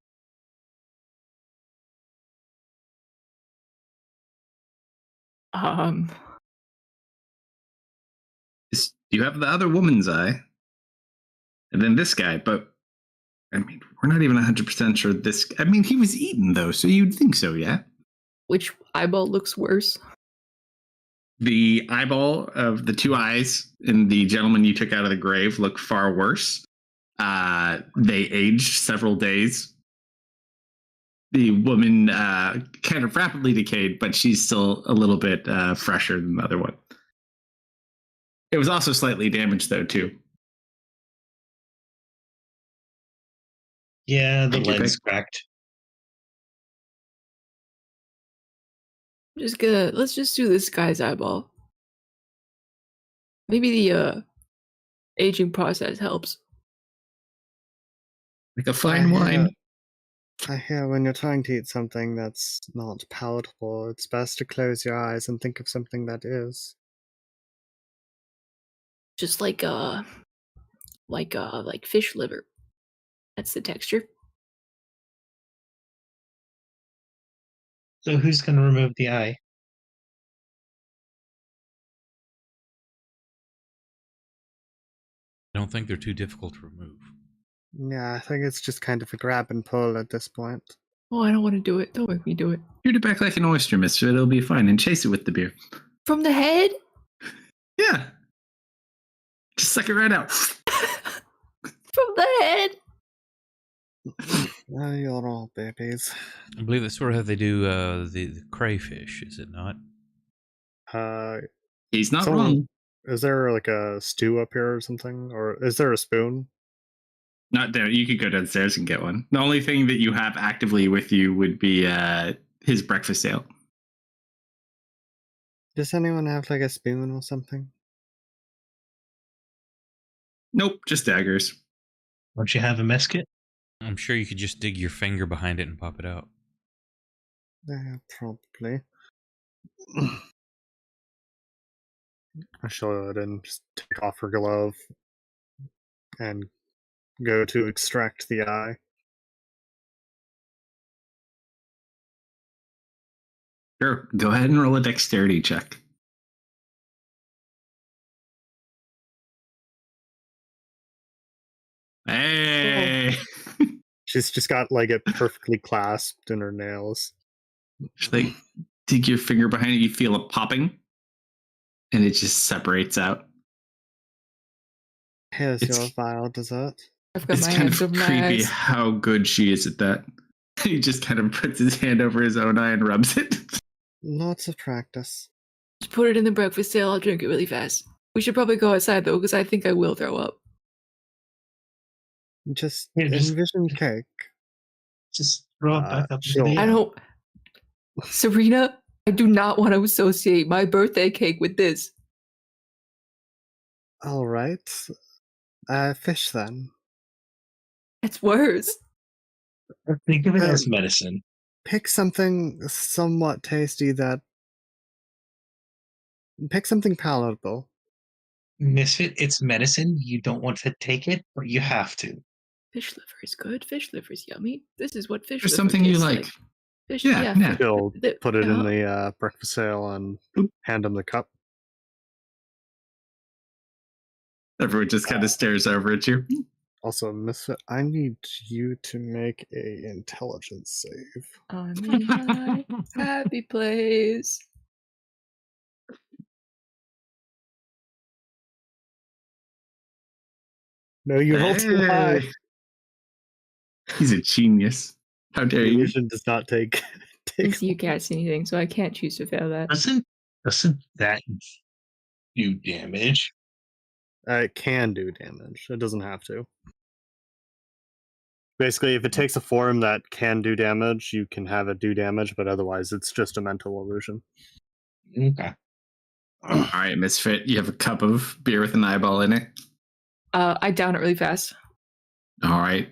You have the other woman's eye. And then this guy, but I mean, we're not even 100% sure this. I mean, he was eaten though, so you'd think so, yeah? Which eyeball looks worse? The eyeball of the two eyes in the gentleman you took out of the grave look far worse. They aged several days. The woman kind of rapidly decayed, but she's still a little bit fresher than the other one. It was also slightly damaged though, too. Yeah, the Take your lens pick. cracked. Let's just do this guy's eyeball. Maybe the aging process helps. Like a fine wine. I hear when you're trying to eat something that's not palatable, it's best to close your eyes and think of something that is. Just like fish liver. That's the texture. So who's going to remove the eye? I don't think they're too difficult to remove. Yeah, I think it's just kind of a grab and pull at this point. Oh, I don't want to do it. Don't make me do it. Shoot it back like an oyster, mister. It'll be fine. And chase it with the beer. From the head? Yeah. Just suck it right out. From the head? Oh, you're all babies. I believe that's sort of how they do the crayfish, is it not? He's not So- wrong. Is there like a stew up here or something? Or is there a spoon? Not down. You could go downstairs and get one. The only thing that you have actively with you would be his breakfast ale. Does anyone have like a spoon or something? Nope, just daggers. Don't you have a mesket? I'm sure you could just dig your finger behind it and pop it out. Yeah, probably. I should and just take off her glove and go to extract the eye. Sure. Go ahead and roll a dexterity check. Hey! She's just got like it perfectly clasped in her nails. Just like dig your finger behind it, you feel it popping, and it just separates out. Here's It's- your vile dessert. I've got It's my kind hands of over my creepy eyes. how good she is at that. He just kind of puts his hand over his own eye and rubs it. Lots of practice. Just put it in the breakfast ale. I'll drink it really fast. We should probably go outside though, because I think I will throw up. Just Yeah, just- envision cake. Just throw it back up into Sure. the I air. don't. Serena, I do not want to associate my birthday cake with this. All right. Fish then. It's worse. Think of it as medicine. Pick something somewhat tasty that. Pick something palatable. Misfit, it's medicine. You don't want to take it, but you have to. Fish liver is good. Fish liver is yummy. This is what fish There's liver something you tastes like. Fish, Yeah, yeah. She'll put it in uh, the breakfast ale and Oop. hand him the cup. Everyone just kind of stares over at you. Also, Misfit, I need you to make a intelligence save. On the high, happy place. No, you rolled too high. Hey. He's a genius. How dare you? Illusion does not take. Since you can't see anything, so I can't choose to fail that. Doesn't that do damage? It can do damage. It doesn't have to. Basically, if it takes a form that can do damage, you can have it do damage, but otherwise it's just a mental illusion. Okay. All right, Misfit, you have a cup of beer with an eyeball in it. I down it really fast. All right.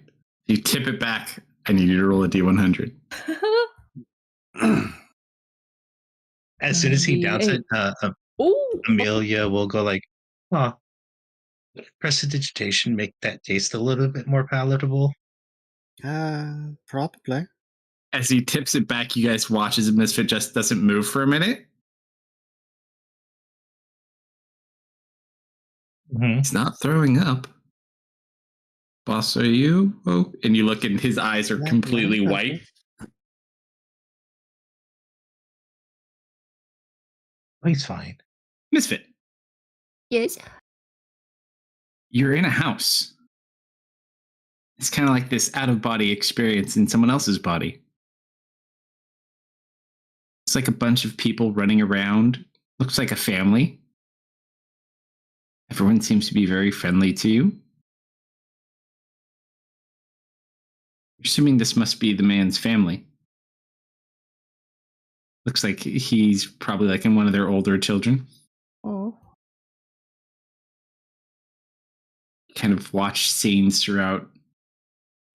You tip it back. I need you to roll a D100. As soon as he downs it, Ooh. Amelia will go like, "Huh, prestidigitation make that taste a little bit more palatable." Probably. As he tips it back, you guys watch as Misfit just doesn't move for a minute. Mm-hmm. He's not throwing up. Boss, are you? Oh, and you look and his eyes are completely white. Oh, he's fine. Misfit, Yes. you're in a house. It's kind of like this out of body experience in someone else's body. It's like a bunch of people running around. Looks like a family. Everyone seems to be very friendly to you. You're assuming this must be the man's family. Looks like he's probably like in one of their older children. Oh. Kind of watch scenes throughout.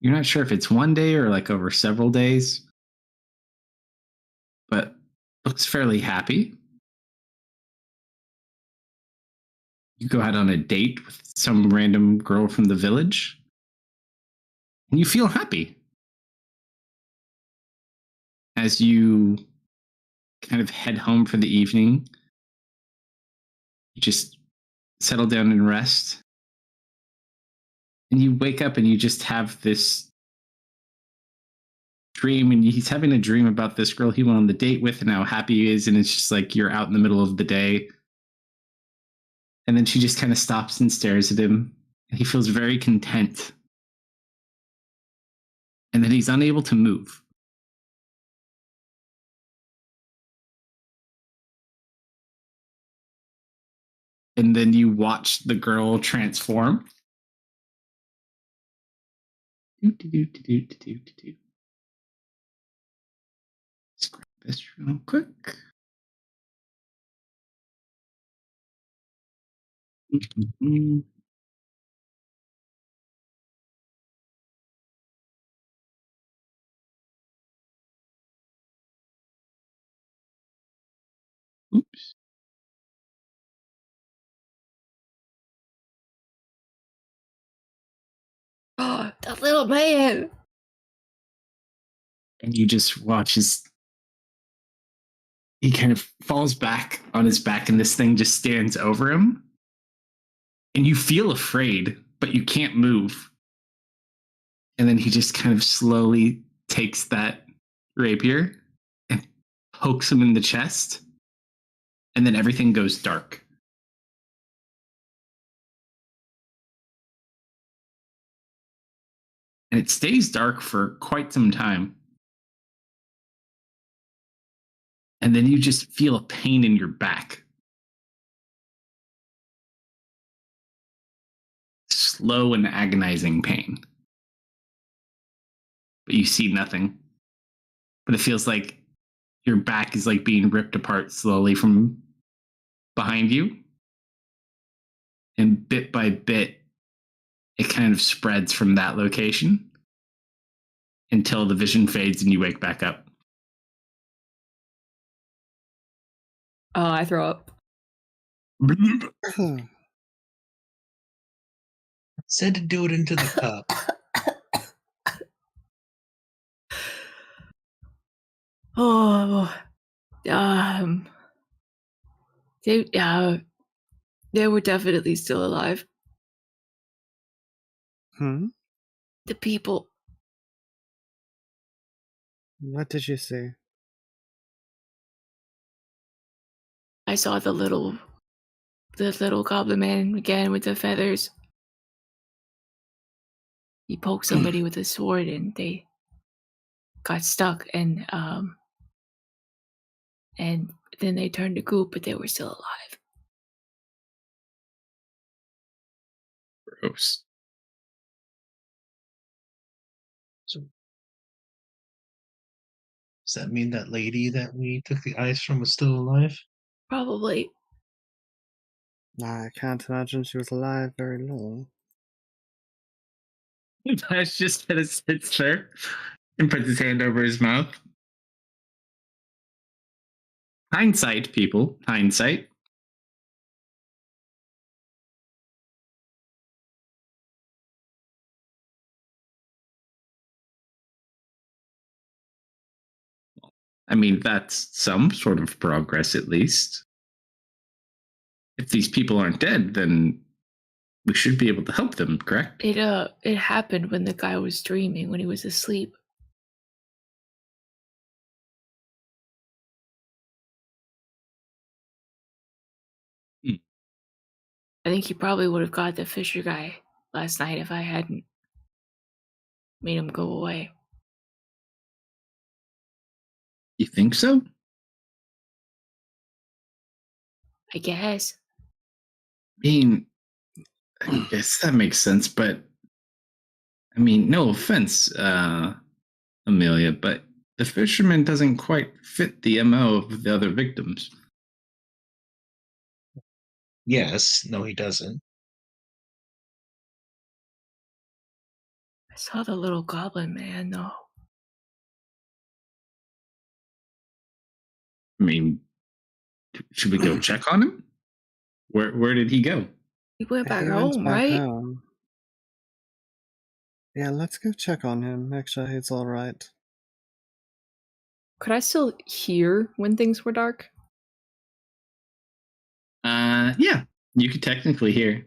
You're not sure if it's one day or like over several days, but looks fairly happy. You go out on a date with some random girl from the village, and you feel happy. As you kind of head home for the evening, you just settle down and rest. And you wake up and you just have this dream, and he's having a dream about this girl he went on the date with and how happy he is. And it's just like you're out in the middle of the day. And then she just kind of stops and stares at him. And he feels very content. And then he's unable to move. And then you watch the girl transform. Let's grab this real quick. Oops. Oh, that little man. And you just watch as he kind of falls back on his back and this thing just stands over him. And you feel afraid, but you can't move. And then he just kind of slowly takes that rapier and pokes him in the chest. And then everything goes dark. And it stays dark for quite some time. And then you just feel a pain in your back. Slow and agonizing pain. But you see nothing. But it feels like your back is like being ripped apart slowly from behind you. And bit by bit, it kind of spreads from that location until the vision fades and you wake back up. I throw up. Said to do it into the cup. Oh, they were definitely still alive. The people. What did you see? I saw the little goblin man again with the feathers. He poked somebody with a sword and they got stuck, and then they turned to goop, but they were still alive. Gross. So does that mean that lady that we took the ice from was still alive? Probably. I can't imagine she was alive very long. Dash just kind of sits there and puts his hand over his mouth. Hindsight, people. Hindsight. I mean, that's some sort of progress, at least. If these people aren't dead, then we should be able to help them, correct? It happened when the guy was dreaming, when he was asleep. Hmm. I think he probably would have got the Fisher guy last night if I hadn't made him go away. You think so? I guess. I mean, I guess that makes sense, but I mean, no offense, Amelia, but the fisherman doesn't quite fit the MO of the other victims. Yes. No, he doesn't. I saw the little goblin man, though. I mean, should we go check on him? Where did he go? He went back He went home, back right? home. Yeah, let's go check on him. Make sure he's all right. Could I still hear when things were dark? Yeah, you could technically hear.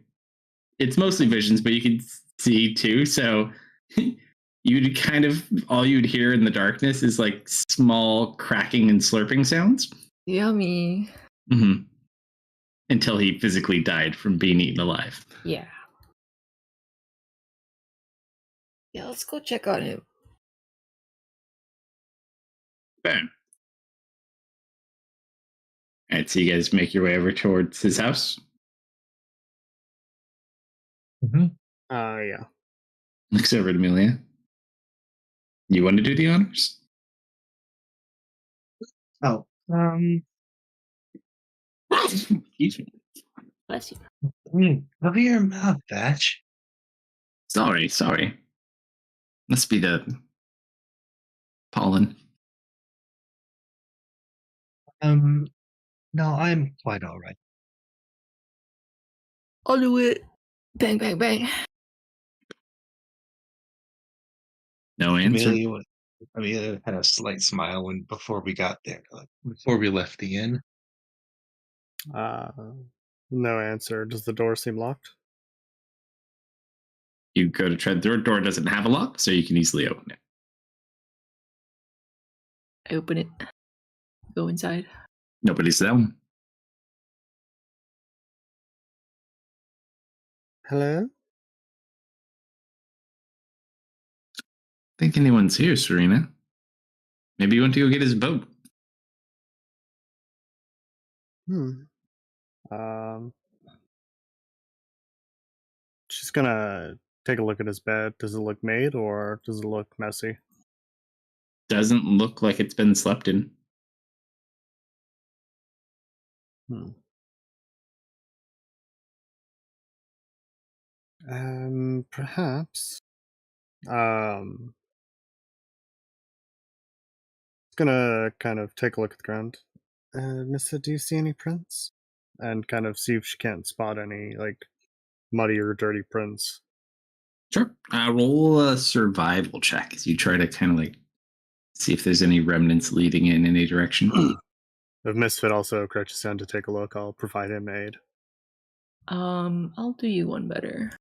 It's mostly visions, but you can see too. So you'd kind of all you'd hear in the darkness is like small cracking and slurping sounds. Yummy. Mm-hmm. Until he physically died from being eaten alive. Yeah. Yeah, let's go check on him. Bam. All right, so you guys make your way over towards his house. Mm-hmm. Yeah. Looks over at Amelia. You want to do the honors? Oh, Excuse me. Bless you. cover your mouth, Batch. Sorry. Must be the pollen. No, I'm quite all right. I'll do it. Bang, bang, bang. No answer. Amelia had a slight smile before we got there, like before we left the inn. No answer. Does the door seem locked? You go to try the door. Door doesn't have a lock, so you can easily open it. I open it. Go inside. Nobody's there. Hello? Think anyone's here, Serena. Maybe you want to go get his boat. She's gonna take a look at his bed. Does it look made or does it look messy? Doesn't look like it's been slept in. Perhaps. Gonna kind of take a look at the ground. Mister, do you see any prints? And kind of see if she can't spot any like muddy or dirty prints. Sure. Roll a survival check as you try to kind of like see if there's any remnants leading in any direction. If Misfit also crouches down to take a look, I'll provide him aid. I'll do you one better.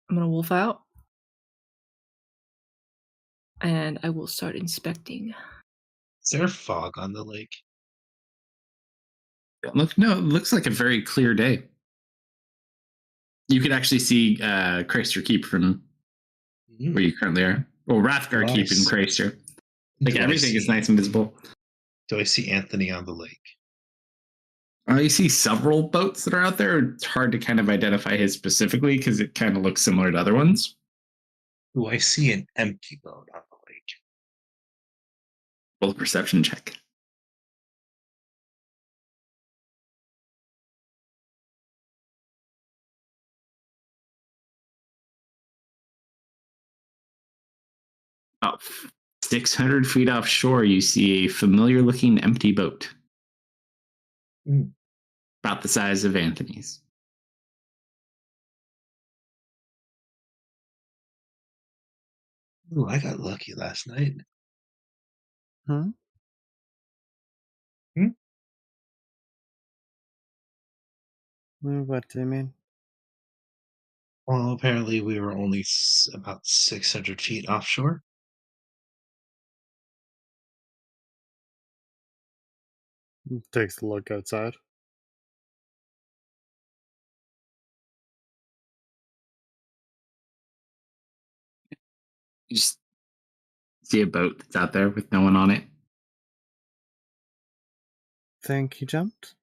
I'm gonna wolf out. And I will start inspecting. Is there fog on the lake? Look, no, it looks like a very clear day. You could actually see Chrysler Keep from where you currently are. Well, Rathgar Keep in Nice. Chrysler. Like Do I everything is see- nice and visible. Do I see Anthony on the lake? You see several boats that are out there. It's hard to kind of identify his specifically because it kind of looks similar to other ones. Do I see an empty boat on the lake? Roll a perception check. About 600 feet offshore, you see a familiar looking empty boat. Hmm. About the size of Anthony's. Ooh, I got lucky last night. Hmm? Hmm? What do you mean? Well, apparently we were only about 600 feet offshore. Takes a look outside. You just see a boat that's out there with no one on it. Think he jumped?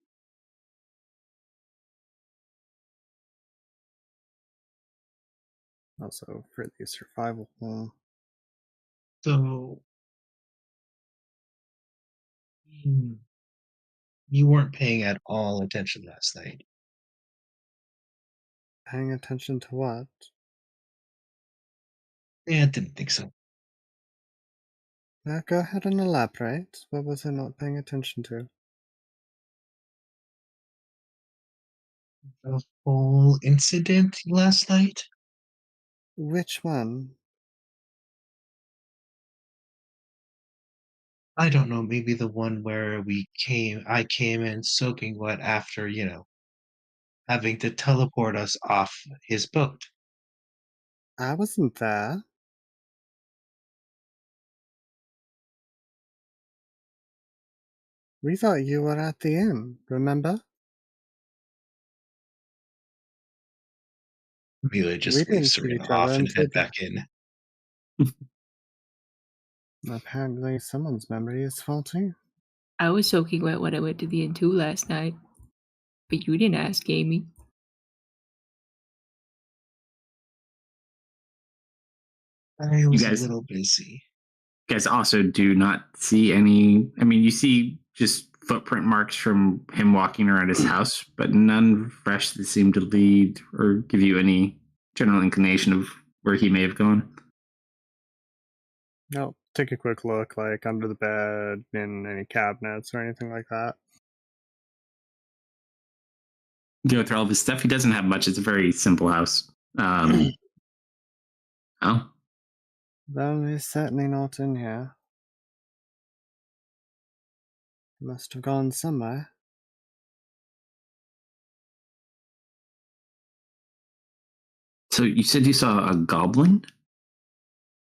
Also, for the survival. So hmm, you weren't paying at all attention last night. Paying attention to what? Yeah, I didn't think so. Now go ahead and elaborate. What was I not paying attention to? The whole incident last night? Which one? I don't know, maybe the one where I came in soaking wet after, having to teleport us off his boat. I wasn't there. We thought you were at the inn, remember? Amelia We just didn't leaves see Serena each other off and until head back in. apparently someone's memory is faulty. I was soaking wet when I went to the inn too last night. But you didn't ask Amy. I was a guys- little busy. You guys also do not see any. I mean, you see just footprint marks from him walking around his house, but none fresh that seem to lead or give you any general inclination of where he may have gone. No, take a quick look, like under the bed, in any cabinets or anything like that. Go through all of his stuff. He doesn't have much. It's a very simple house. Oh, Well, he's certainly not in here. He must have gone somewhere. so you said you saw a goblin?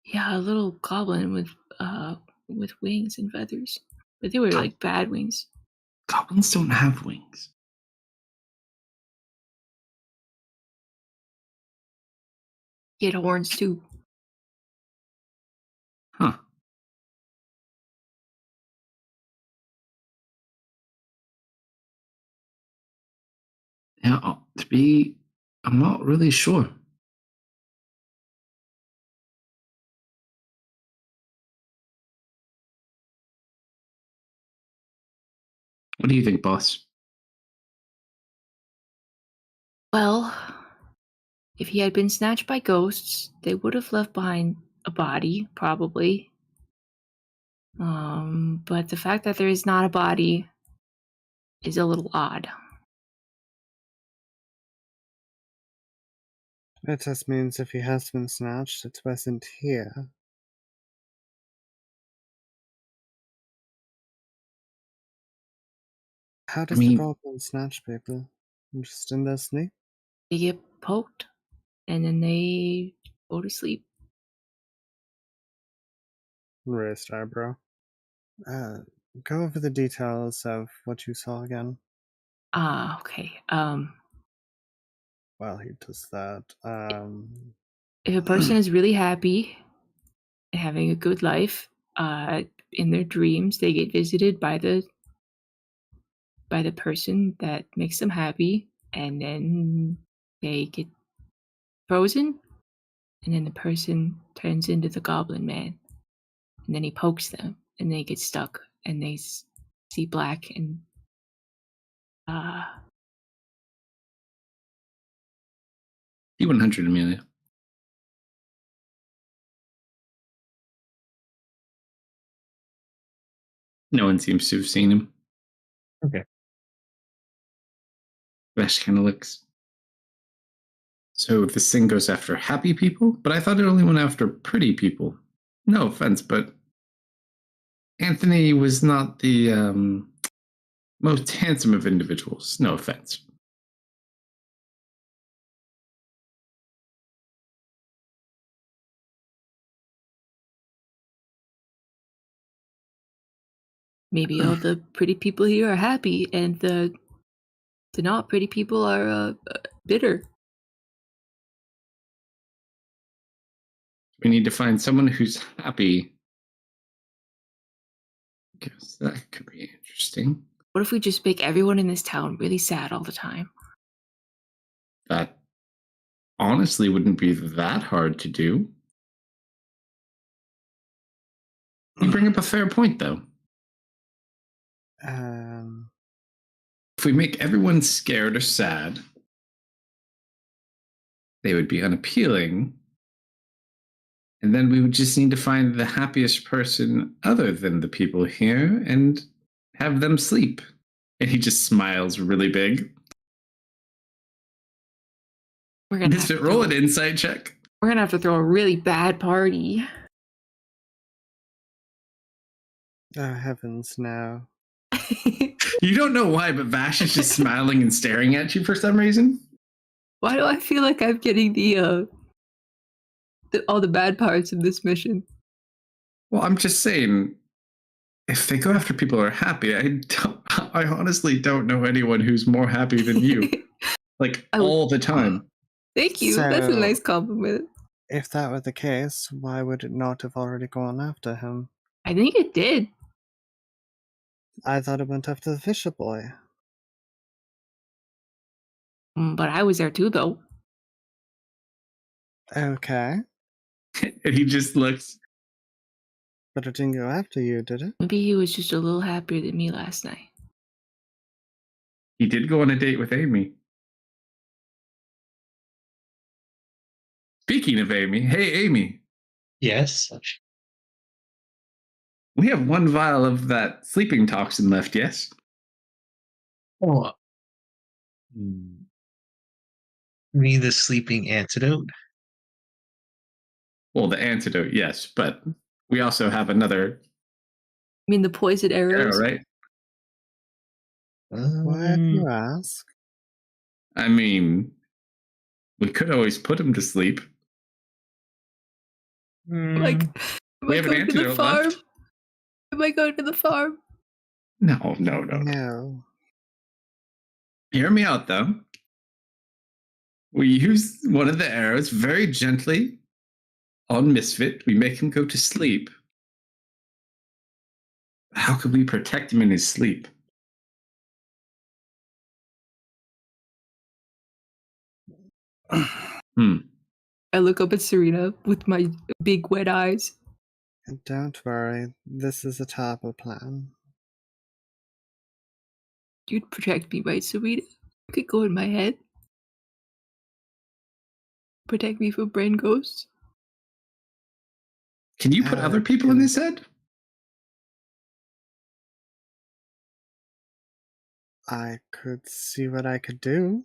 Yeah, a little goblin with wings and feathers. But they were like bad wings. Goblins don't have wings. He had horns too. Huh. Yeah, I'm not really sure. What do you think, boss? Well, if he had been snatched by ghosts, they would have left behind a body, probably. But the fact that there is not a body is a little odd. It just means if he has been snatched, it wasn't here. How does the goblin snatch people? Just in their sleep? They get poked, and then they go to sleep. Raised eyebrow. Go over the details of what you saw again. Okay. Well, he does that. If a person is really happy and having a good life, in their dreams, they get visited by the person that makes them happy, and then they get frozen, and then the person turns into the Goblin Man, and then he pokes them, and they get stuck, and they see black, and D100, Amelia. No one seems to have seen him. Okay. Vash kind of looks. So this thing goes after happy people, but I thought it only went after pretty people. No offense, but Anthony was not the most handsome of individuals. No offense. maybe all the pretty people here are happy, and the not pretty people are bitter. We need to find someone who's happy. Guess that could be interesting. What if we just make everyone in this town really sad all the time? That honestly wouldn't be that hard to do. You bring up a fair point, though. If we make everyone scared or sad, they would be unappealing. And then we would just need to find the happiest person other than the people here and have them sleep. And he just smiles really big. We're gonna Misfit, roll an insight check. We're gonna have to throw a really bad party. Oh, heavens, no. You don't know why, but Vash is just smiling and staring at you for some reason. Why do I feel like I'm getting the all the bad parts of this mission? Well, I'm just saying, if they go after people who are happy, I honestly don't know anyone who's more happy than you. Like, all the time. Thank you. That's a nice compliment. If that were the case, why would it not have already gone after him? I think it did. I thought it went after the Fisher Boy. But I was there too, though. Okay. And he just looks. But it didn't go after you, did it? Maybe he was just a little happier than me last night. He did go on a date with Amy. Speaking of Amy, hey, Amy. Yes. We have one vial of that sleeping toxin left, yes? Oh. Need the sleeping antidote? Well, the antidote, yes, but we also have another. You mean the poison arrows? Arrow, right? Why do you ask? I mean, we could always put him to sleep. Like, we have an antidote left. Am I going to the farm? No. Hear me out, though. We use one of the arrows very gently on Misfit. We make him go to sleep. How can we protect him in his sleep? I look up at Serena with my big wet eyes. Don't worry, this is a top plan. You'd protect me, right, Serena? You could go in my head. Protect me from brain ghosts. Can you put other people in his head? I could see what I could do.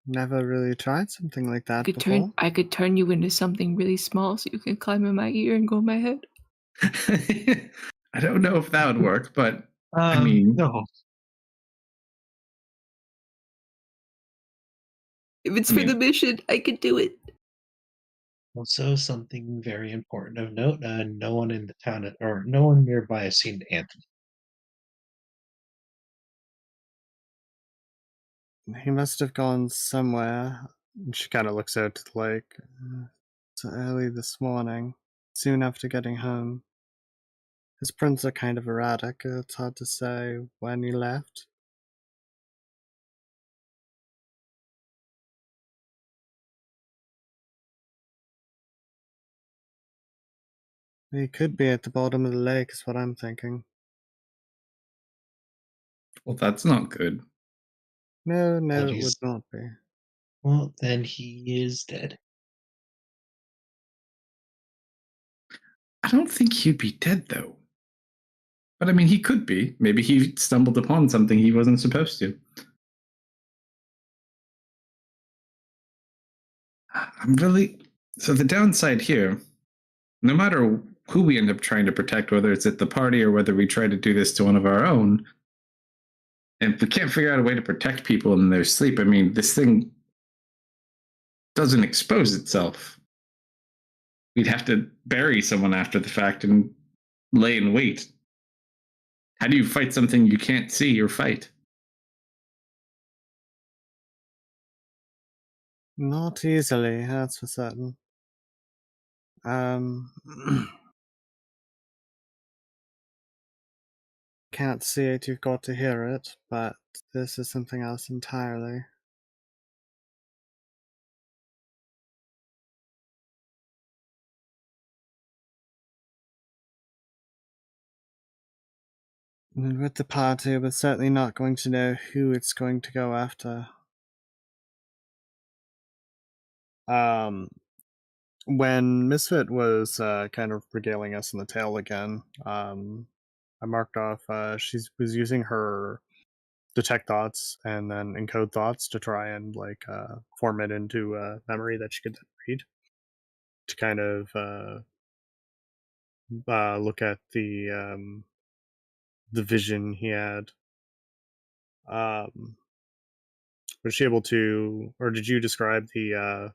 Never really tried something like that before. I could turn you into something really small so you can climb in my ear and go in my head. I don't know if that would work, but I mean, no. If it's for the mission, I could do it. Also, something very important of note: no one in the town, or no one nearby, has seen Anthony. He must have gone somewhere. She kind of looks out to the lake. It's early this morning. soon after getting home. His prints are kind of erratic. It's hard to say when he left. He could be at the bottom of the lake, is what I'm thinking. Well, that's not good. No, it would Apologies. not be. Well, then he is dead. I don't think he'd be dead, though. But I mean, he could be. Maybe he stumbled upon something he wasn't supposed to. I'm really. So the downside here, no matter who we end up trying to protect, whether it's at the party or whether we try to do this to one of our own, and if we can't figure out a way to protect people in their sleep, I mean, this thing doesn't expose itself. We'd have to bury someone after the fact and lay in wait. How do you fight something you can't see or fight? Not easily, that's for certain. Can't see it, you've got to hear it, but this is something else entirely. And with the party, we're certainly not going to know who it's going to go after. When Misfit was kind of regaling us in the tale again, I marked off she was using her detect thoughts and then encode thoughts to try and form it into a memory that she could then read to kind of look at the vision he had. Was she able to, or did you describe the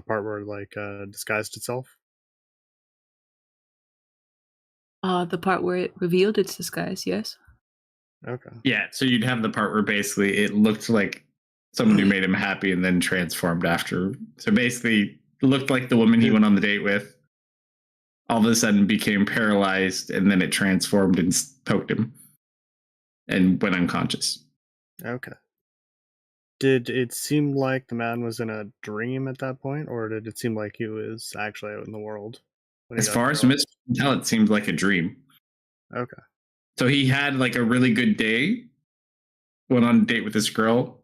part where disguised itself? The part where it revealed its disguise, yes. Okay. Yeah, so you'd have the part where basically it looked like someone who made him happy and then transformed after. So basically, it looked like the woman he went on the date with all of a sudden became paralyzed and then it transformed and poked him and went unconscious. Okay. Did it seem like the man was in a dream at that point, or did it seem like he was actually out in the world when he As got far as paralyzed? Miss can tell, it seemed like a dream. Okay. So he had like a really good day, went on a date with this girl,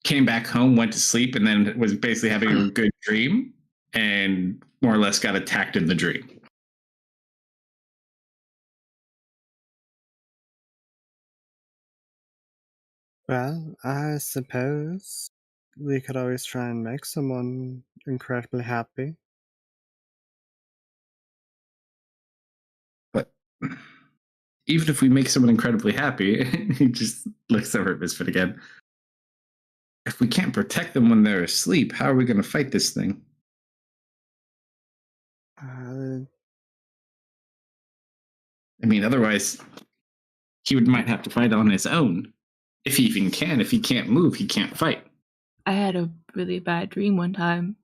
came back home, went to sleep, and then was basically having a good dream and more or less got attacked in the dream. Well, I suppose we could always try and make someone incredibly happy. But even if we make someone incredibly happy, he just looks over at Misfit again. If we can't protect them when they're asleep, how are we going to fight this thing? Uh, I mean, otherwise, might have to fight on his own. If he even can. If he can't move, he can't fight. I had a really bad dream one time,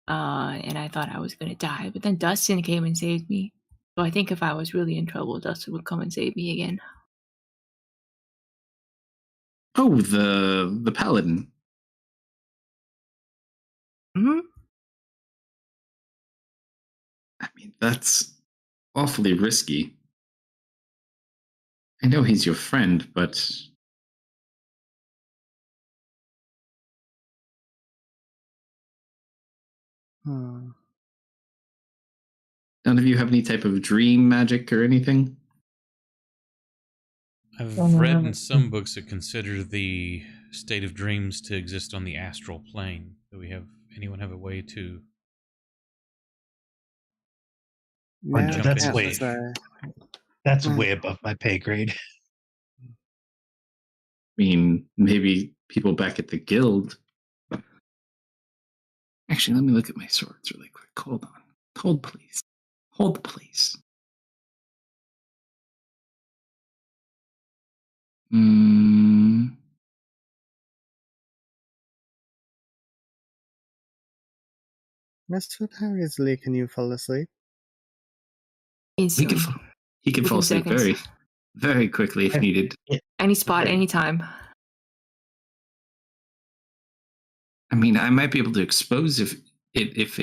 and I thought I was gonna die, but then Dustin came and saved me. So I think if I was really in trouble, Dustin would come and save me again. Oh, the paladin. Hmm. I mean, that's awfully risky. I know he's your friend, but hmm. none of you have any type of dream magic or anything? I've read in some books that consider the state of dreams to exist on the astral plane. Do we have anyone have a way to Oh, Yeah, no, jump that's into can't way such? say. that's Mm. way above my pay grade. I mean, maybe people back at the guild. Actually, let me look at my swords really quick. Hold on. Hold, please. Hold, please. Hmm. Mr. How easily can you fall asleep? Instantly. He can fall Within asleep seconds. very, very quickly if needed. Any spot, Right. anytime. I mean, I might be able to expose if it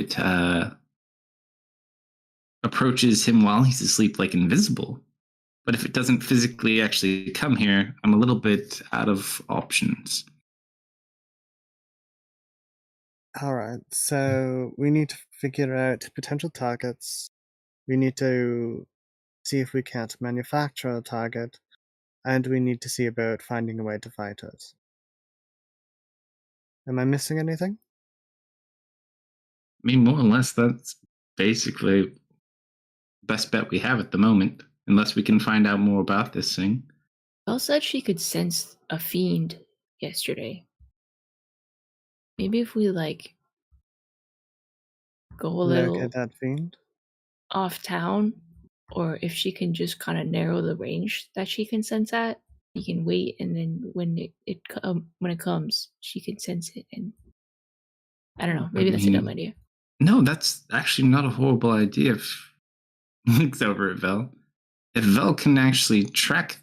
approaches him while he's asleep, like invisible. But if it doesn't physically actually come here, I'm a little bit out of options. Alright, so we need to figure out potential targets. We need to see if we can't manufacture a target, and we need to see about finding a way to fight it. Am I missing anything? I mean, more or less, that's basically the best bet we have at the moment, unless we can find out more about this thing. Belle said she could sense a fiend yesterday. Maybe if we like go a little Locate that fiend? off town, or if she can just kind of narrow the range that she can sense at, we can wait, and then when it comes, she can sense it. And I don't know, maybe that's a dumb idea. No, that's actually not a horrible idea. If looks over at Vel. If Vel can actually track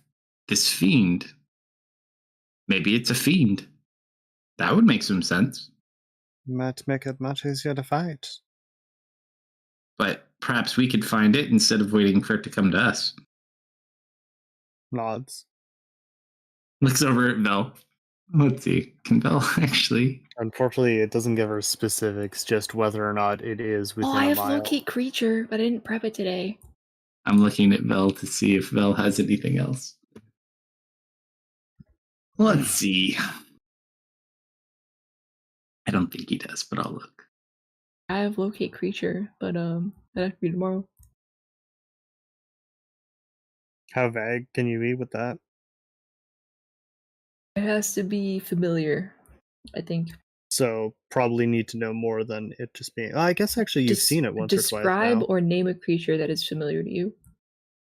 this fiend, maybe it's a fiend. That would make some sense. Might make it much easier to fight. But perhaps we could find it instead of waiting for it to come to us. Nods. Looks over at Vel. Let's see. Can Vel actually? Unfortunately, it doesn't give her specifics, just whether or not it is within I a have mile. locate creature, but I didn't prep it today. I'm looking at Vel to see if Vel has anything else. Let's see. I don't think he does, but I'll look. I have locate creature, but that has to be tomorrow. How vague can you be with that? It has to be familiar, I think. So probably need to know more than it just being. I guess actually you've seen it once or twice Describe now. or name a creature that is familiar to you.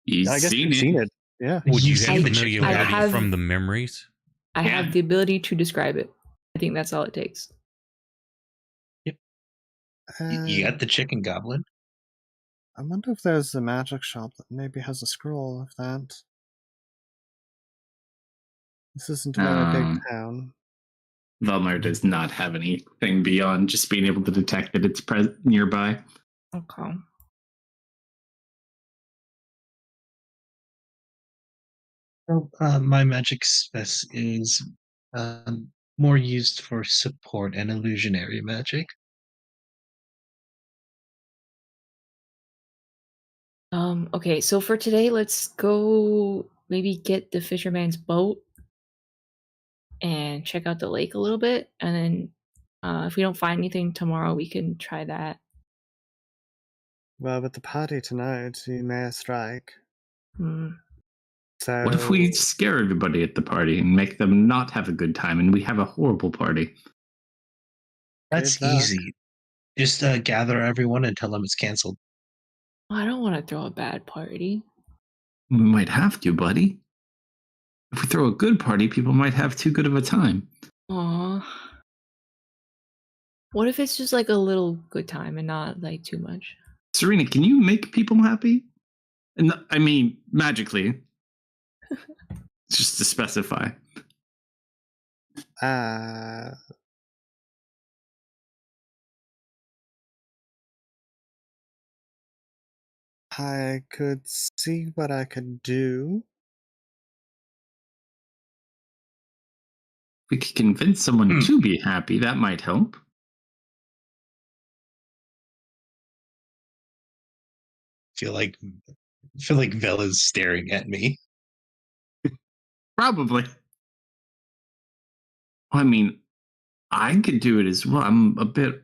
You've I guess seen you've it. seen it. Yeah. Would you You've have seen the familiarity I have- from the memories? I Yeah. have the ability to describe it. I think that's all it takes. You got the chicken goblin. I wonder if there's a magic shop that maybe has a scroll of that. This isn't a very big town. Velmar does not have anything beyond just being able to detect that it's nearby. Okay. So, my magic spec is more used for support and illusionary magic. Okay, so for today, let's go maybe get the fisherman's boat and check out the lake a little bit, and then if we don't find anything tomorrow, we can try that. Well, with the party tonight, you may strike. Hmm. So What if we scare everybody at the party and make them not have a good time and we have a horrible party? That's Good luck. easy. Just gather everyone and tell them it's canceled. I don't want to throw a bad party. We might have to, buddy. If we throw a good party, people might have too good of a time. Aw. What if it's just like a little good time and not like too much? Serena, can you make people happy? And I mean, magically. Just to specify. I could see what I could do. We could convince someone to be happy. That might help. feel like Vella's staring at me. Probably. I mean, I could do it as well. I'm a bit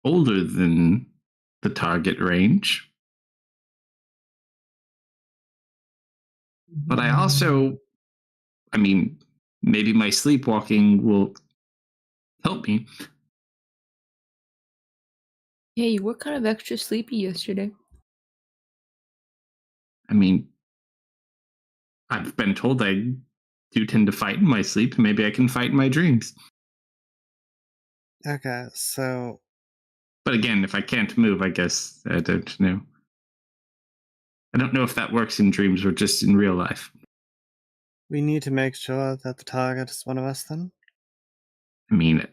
older than the target range. But I also, I mean, maybe my sleepwalking will help me. Yeah, you were kind of extra sleepy yesterday. I mean, I've been told I do tend to fight in my sleep. Maybe I can fight in my dreams. Okay, so But again, if I can't move, I guess I don't know. I don't know if that works in dreams or just in real life. We need to make sure that the target is one of us then. I mean,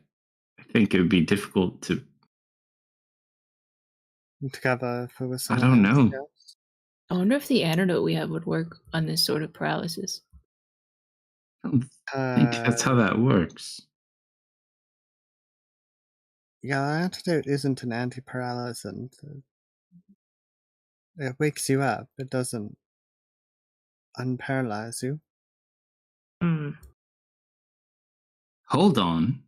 I think it would be difficult to. Together if it was I someone don't else. know. Yes. I wonder if the antidote we have would work on this sort of paralysis. I don't think that's how that works. Yeah, the antidote isn't an anti-paralyzant. It wakes you up. It doesn't unparalyze you. Hmm. Hold on.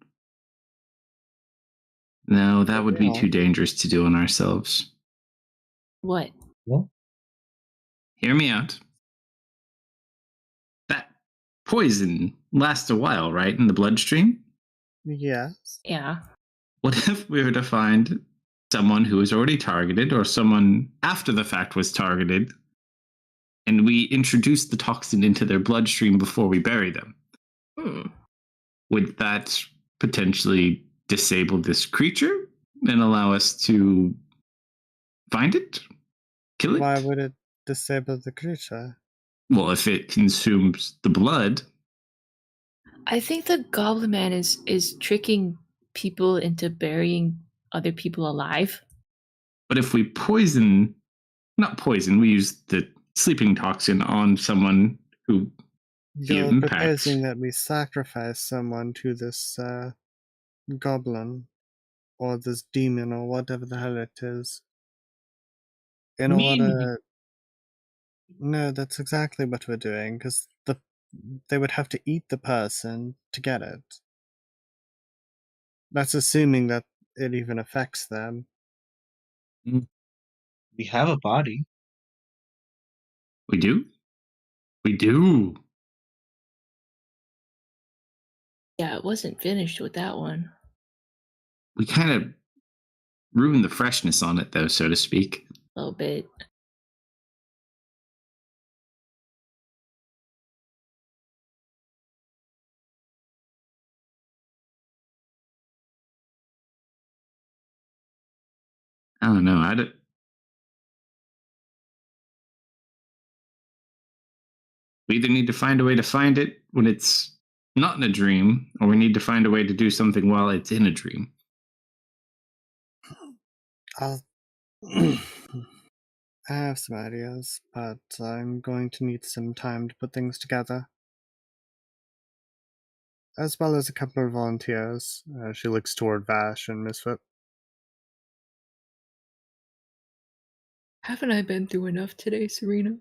No, that would be too dangerous to do on ourselves. What? Well, Hear me out. That poison lasts a while, right, in the bloodstream? Yes. Yeah. What if we were to find someone who was already targeted or someone after the fact was targeted, and we introduced the toxin into their bloodstream before we bury them? Hmm. Would that potentially disable this creature and allow us to find it? Kill it? Why would it disable the creature? Well, if it consumes the blood. I think the Goblin Man is tricking people into burying other people alive. But if we not poison, we use the sleeping toxin on someone who You're impacts. proposing that we sacrifice someone to this goblin or this demon or whatever the hell it is in order. No, that's exactly what we're doing, because they would have to eat the person to get it. That's assuming that it even affects them. we have a body. We do? We do. Yeah, it wasn't finished with that one. We kind of ruined the freshness on it, though, so to speak. A little bit. I don't know. We either need to find a way to find it when it's not in a dream, or we need to find a way to do something while it's in a dream. I'll I have some ideas, but I'm going to need some time to put things together. As well as a couple of volunteers. She looks toward Vash and Misfit. Haven't I been through enough today, Serena?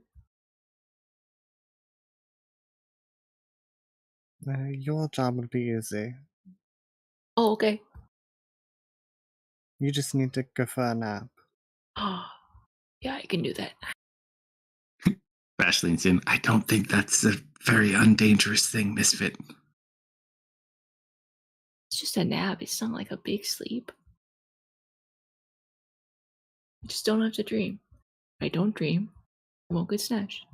Your job will be easy. Oh, okay. You just need to go for a nap. Yeah, I can do that. Bash leans in. I don't think that's a very undangerous thing, Misfit. It's just a nap. It's not like a big sleep. I just don't have to dream. If I don't dream, I won't get snatched.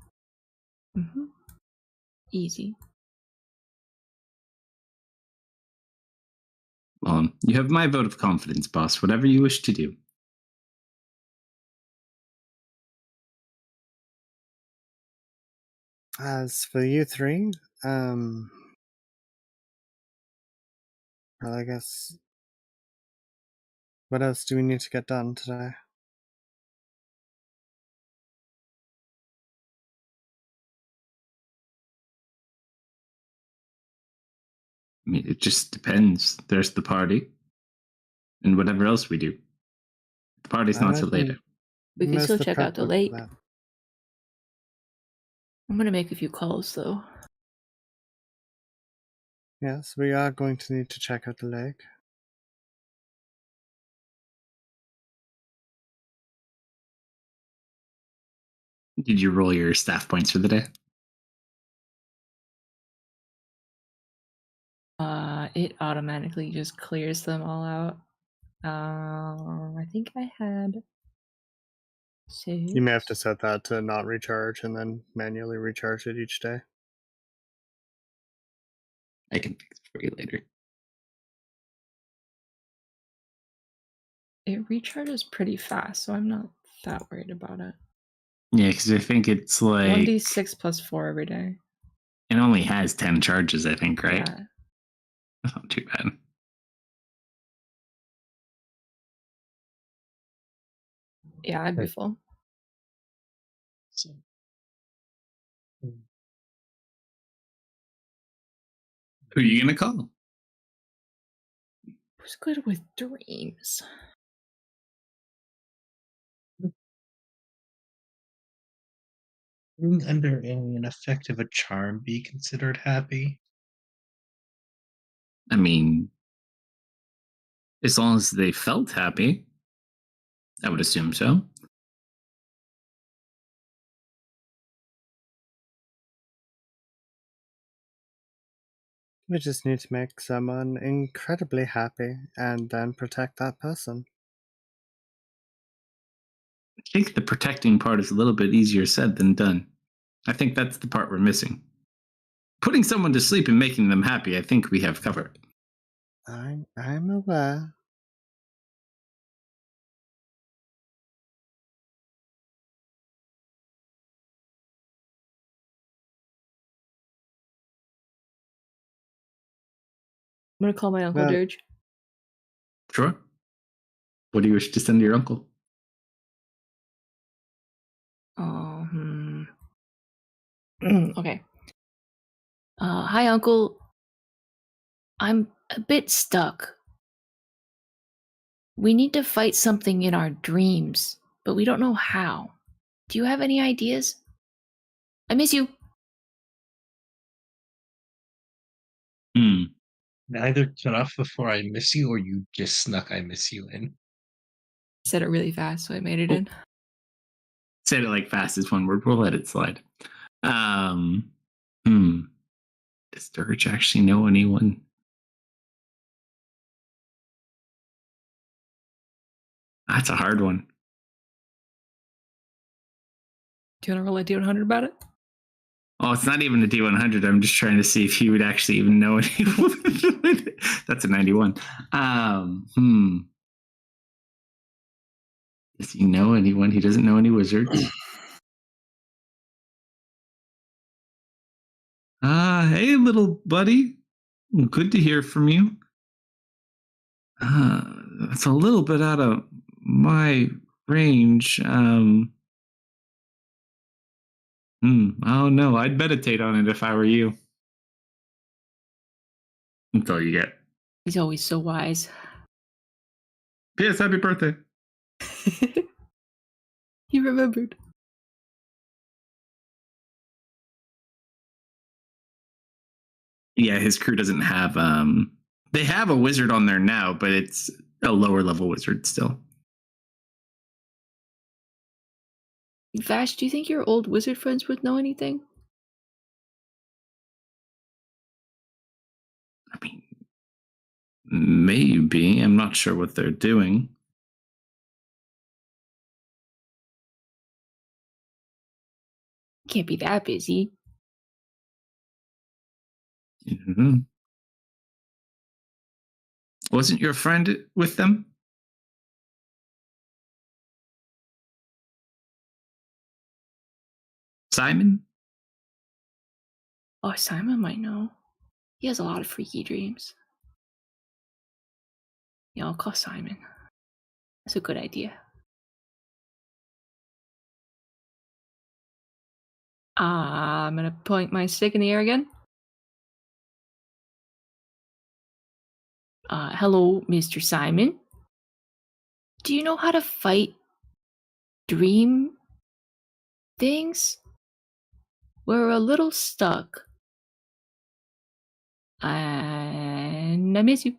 Easy. Well, you have my vote of confidence, boss. Whatever you wish to do. As for you three, well, I guess. What else do we need to get done today? I mean, it just depends. There's the party, and whatever else we do. The party's not till later. We can Most still of the check prep out the work for lake. that. I'm gonna make a few calls though. Yes, we are going to need to check out the lake. Did you roll your staff points for the day? It automatically just clears them all out. I think I had 6. You may have to set that to not recharge and then manually recharge it each day. I can fix it for you later. It recharges pretty fast, so I'm not that worried about it. Yeah, because I think it's like 1d6 plus 4 every day. it only has 10 charges, I think, right? Yeah. That's not too bad. Yeah, I'd be full. So, Who are you gonna call? Who's good with dreams? being under an effect of a charm be considered happy? I mean, as long as they felt happy, I would assume so. We just need to make someone incredibly happy and then protect that person. I think the protecting part is a little bit easier said than done. I think that's the part we're missing. Putting someone to sleep and making them happy, I think we have covered. I'm aware. I'm gonna call my Uncle Well- Dirge. Sure. What do you wish to send to your uncle? Oh, okay. Hi, Uncle. I'm a bit stuck. We need to fight something in our dreams, but we don't know how. Do you have any ideas? I miss you. Hmm. Either cut off before I miss you, or you just snuck I miss you in. Said it really fast, so I made it Oh. in. Said it like fast as one word. We'll let it slide. Does Dirge actually know anyone? That's a hard one. Do you want to roll a D100 about it? Oh, it's not even a D100. I'm just trying to see if he would actually even know anyone. That's a 91. Does he know anyone? He doesn't know any wizards. Hey, little buddy. Good to hear from you. That's a little bit out of my range. Oh no, I'd meditate on it if I were you. That's all you get. He's always so wise. P.S. Happy birthday. He remembered. Yeah, his crew doesn't have they have a wizard on there now, but it's a lower level wizard still. Vash, do you think your old wizard friends would know anything? I mean, maybe. I'm not sure what they're doing. Can't be that busy. Mm-hmm. Wasn't your friend with them? Simon? Oh, Simon might know. He has a lot of freaky dreams. Yeah, I'll call Simon. That's a good idea. I'm gonna point my stick in the air again. Hello, Mr. Simon. Do you know how to fight dream things? We're a little stuck. And I miss you.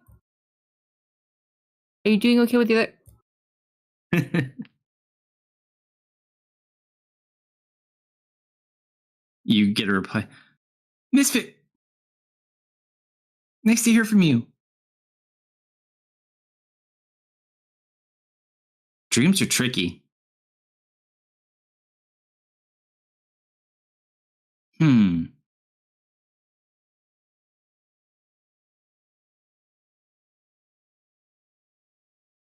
Are you doing okay with the other? You get a reply. Misfit! Nice to hear from you. Dreams are tricky.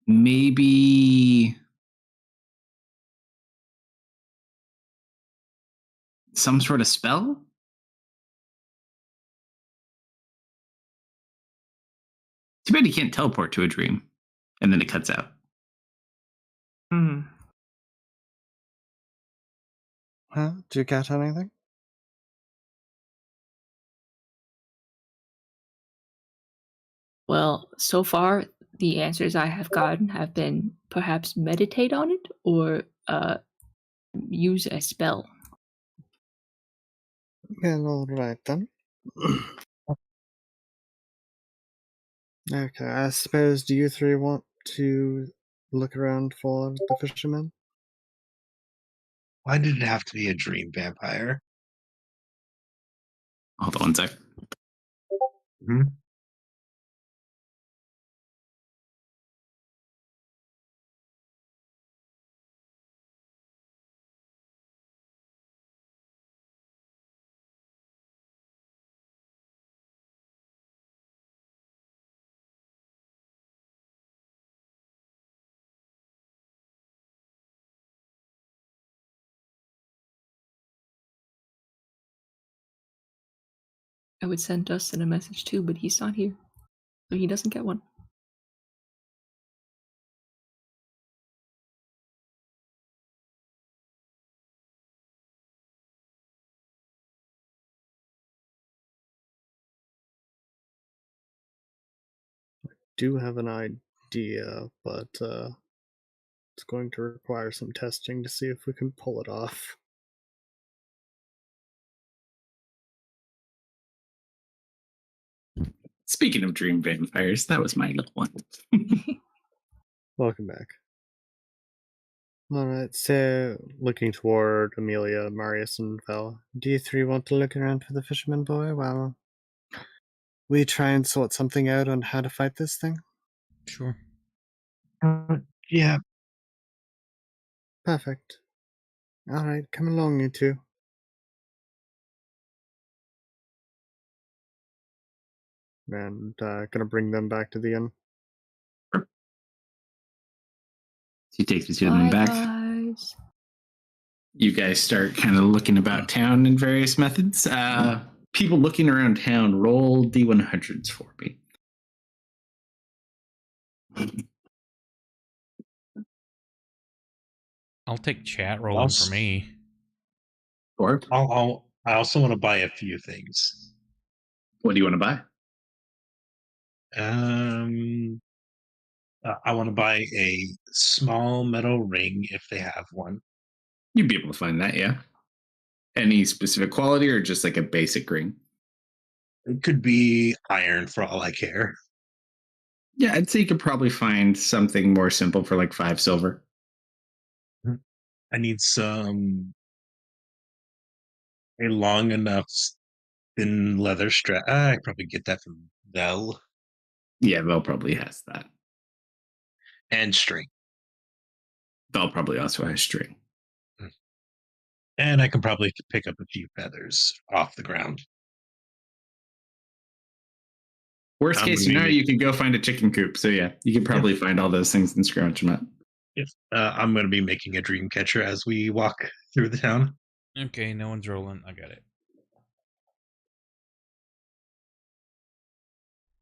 maybe some sort of spell? Too bad you can't teleport to a dream. And then it cuts out. Hmm. Huh? Do you get anything? Well, so far, the answers I have gotten have been perhaps meditate on it or use a spell. Well, all right then. Okay, I suppose, do you three want to look around for the fisherman? Why did it have to be a dream vampire? Hold on one sec. Hmm? I would send Dustin a message too, but he's not here, so he doesn't get one. Do have an idea, but it's going to require some testing to see if we can pull it off. Speaking of dream vampires, that was my little one. Welcome back. Alright, so looking toward Amelia, Marius, and Vel, do you three want to look around for the fisherman boy while we try and sort something out on how to fight this thing? Sure. Yeah. Perfect. Alright, come along, you two. And gonna bring them back to the inn. You take the two of them Bye, back. guys. You guys start kind of looking about town in various methods. People looking around town, roll D100s for me. I'll take chat rolling for Also, me. Or I also want to buy a few things. what do you want to buy? I want to buy a small metal ring if they have one. You'd be able to find that, yeah. Any specific quality or just like a basic ring? It could be iron for all I care. Yeah, I'd say you could probably find something more simple for like 5 silver. I need a long enough thin leather strap. I could probably get that from Vel, Yeah, Vel probably has that. and string. Vel probably also has string. And I can probably pick up a few feathers off the ground. Worst I'm case gonna be scenario, you could go find a chicken coop. So yeah, you could probably find all those things and scrounge them up. Yes. I'm going to be making a dream catcher as we walk through the town. Okay, no one's rolling. I got it.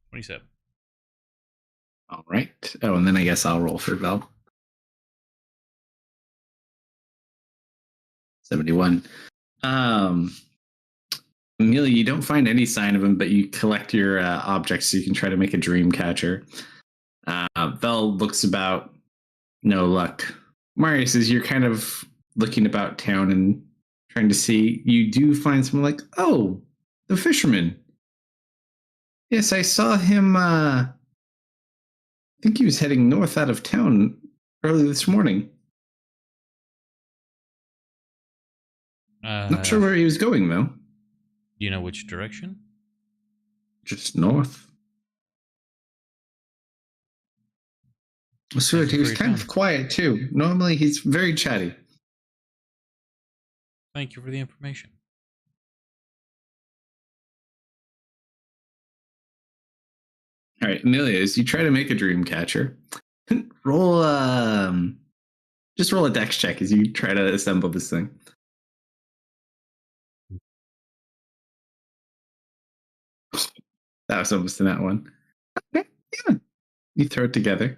27. All right. Oh, and then I guess I'll roll for Vel. 71. Amelia, you don't find any sign of him, but you collect your objects so you can try to make a dream catcher. Vel looks about, no luck. Marius, as you're kind of looking about town and trying to see, you do find someone like, oh, the fisherman. Yes, I saw him. I think he was heading north out of town early this morning. Not sure where he was going, though. Do you know which direction? Just north. So Thank you he was for your kind time. of quiet, too. Normally, he's very chatty. Thank you for the information. All right, Amelia, as you try to make a dream catcher, Roll just roll a dex check as you try to assemble this thing. That was almost in that one. Okay, yeah. You throw it together.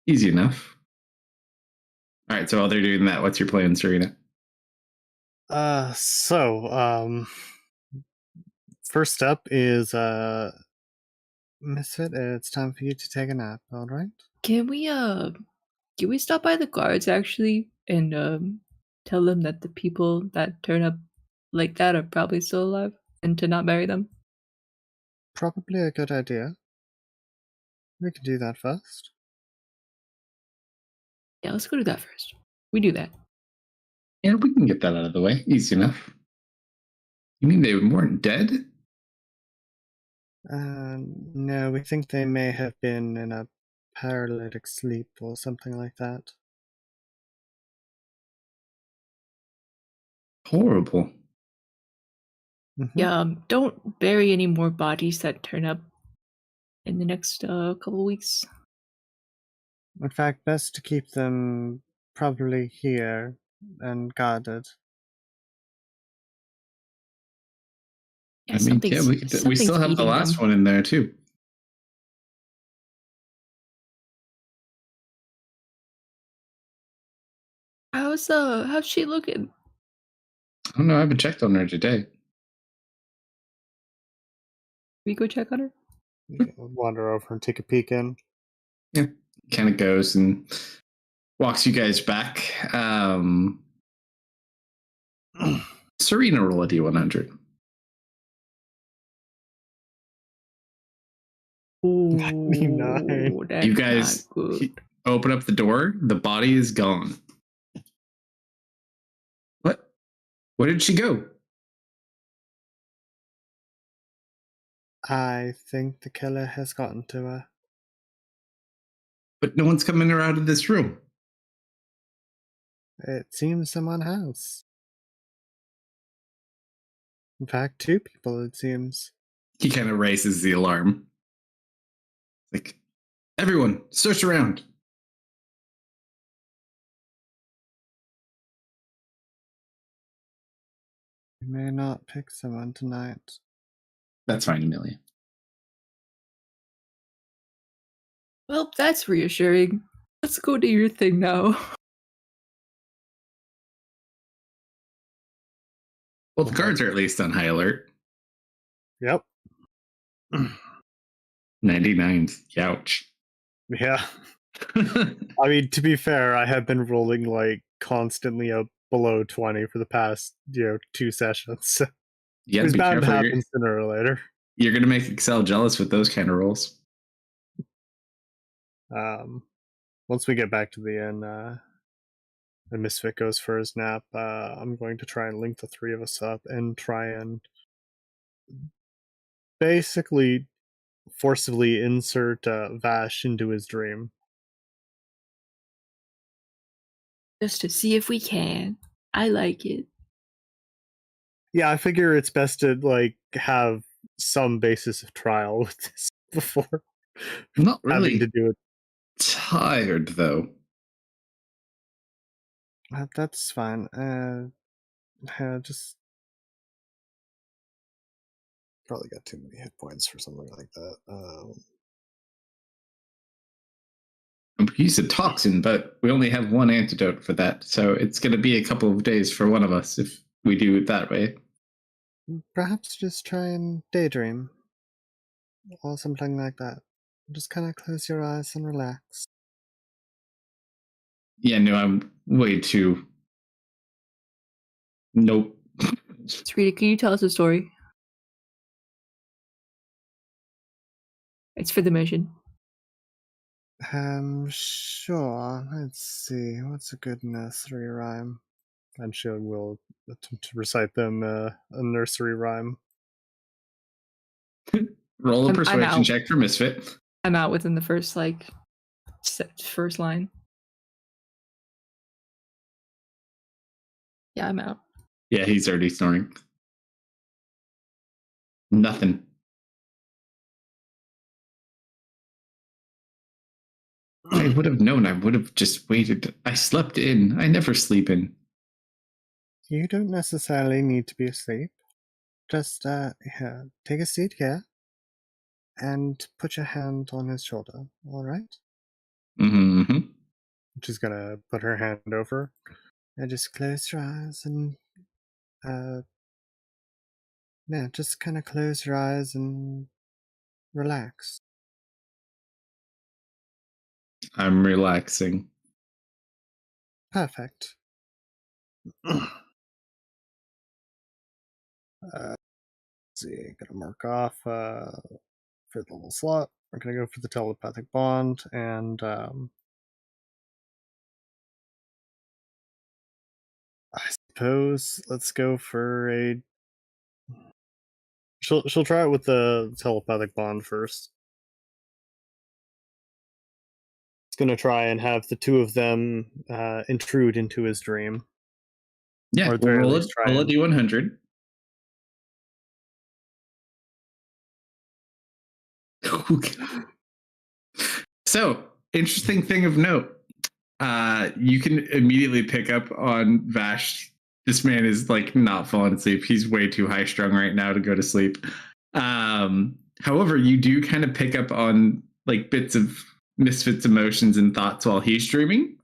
Easy enough. All right, so while they're doing that, what's your plan, Serena? First step is Misfit, it's time for you to take a nap, alright? Can we stop by the guards actually and tell them that the people that turn up like that are probably still alive and to not marry them? Probably a good idea. We can do that first. Yeah, let's go do that first. We do that. Yeah, we can get that out of the way. Easy enough. You mean they weren't dead? No, we think they may have been in a paralytic sleep or something like that. Horrible. Mhm. Yeah, don't bury any more bodies that turn up in the next couple weeks. In fact, best to keep them probably here and guarded. Yeah, I mean, yeah, we still have the eating last them. one in there too. How's she looking? I don't know. I haven't checked on her today. We go check on her. Wander over and take a peek in. Yeah, kind of goes and walks you guys back. Serena, roll a d100. Ooh, that's You guys not good. open up the door. The body is gone. What? Where did she go? I think the killer has gotten to her. But no one's coming her out of this room. It seems someone has. In fact, two people, it seems. He kind of raises the alarm. Like, everyone, search around. We may not pick someone tonight. That's fine, Amelia. Well, that's reassuring. Let's go do your thing now. Well, the guards are at least on high alert. Yep. 99s. Youch. Yeah. I mean, to be fair, I have been rolling like constantly up below 20 for the past, 2 sessions. So Yeah, it's be bound to careful. happen sooner or later. You're going to make Excel jealous with those kind of rolls. Once we get back to the inn, and Misfit goes for his nap, I'm going to try and link the three of us up and try and basically forcibly insert Vash into his dream. Just to see if we can. I like it. Yeah, I figure it's best to like have some basis of trial with this before I'm not having really to do it. tired, though. That's fine. Just probably got too many hit points for something like that. You said toxin, but we only have one antidote for that, so it's going to be a couple of days for one of us if we do it that way. Perhaps just try and daydream or something like that. Just kind of close your eyes and relax. Yeah, no, I'm way too. Nope. Sarita, can you tell us a story? It's for the mission. Sure. Let's see. What's a good nursery rhyme? And she will attempt to recite them a nursery rhyme. Roll a I'm persuasion out. check for Misfit. I'm out within the first first line. Yeah, I'm out. Yeah, he's already snoring. Nothing. I would have known. I would have just waited. I slept in. I never sleep in. You don't necessarily need to be asleep. Just here, take a seat here, and put your hand on his shoulder. All right? Mm-hmm. She's gonna put her hand over, and just close your eyes and yeah, just kind of close your eyes and relax. I'm relaxing. Perfect. Let's see, gonna mark off for the little slot. We're gonna go for the telepathic bond, and I suppose let's go for a. She'll try it with the telepathic bond first. It's gonna try and have the two of them intrude into his dream. Yeah, Or at the we'll very roll least try a and- D100. So, interesting thing of note. You can immediately pick up on Vash. This man is like not falling asleep. He's way too high strung right now to go to sleep. However, you do kind of pick up on like bits of Misfit's emotions and thoughts while he's dreaming.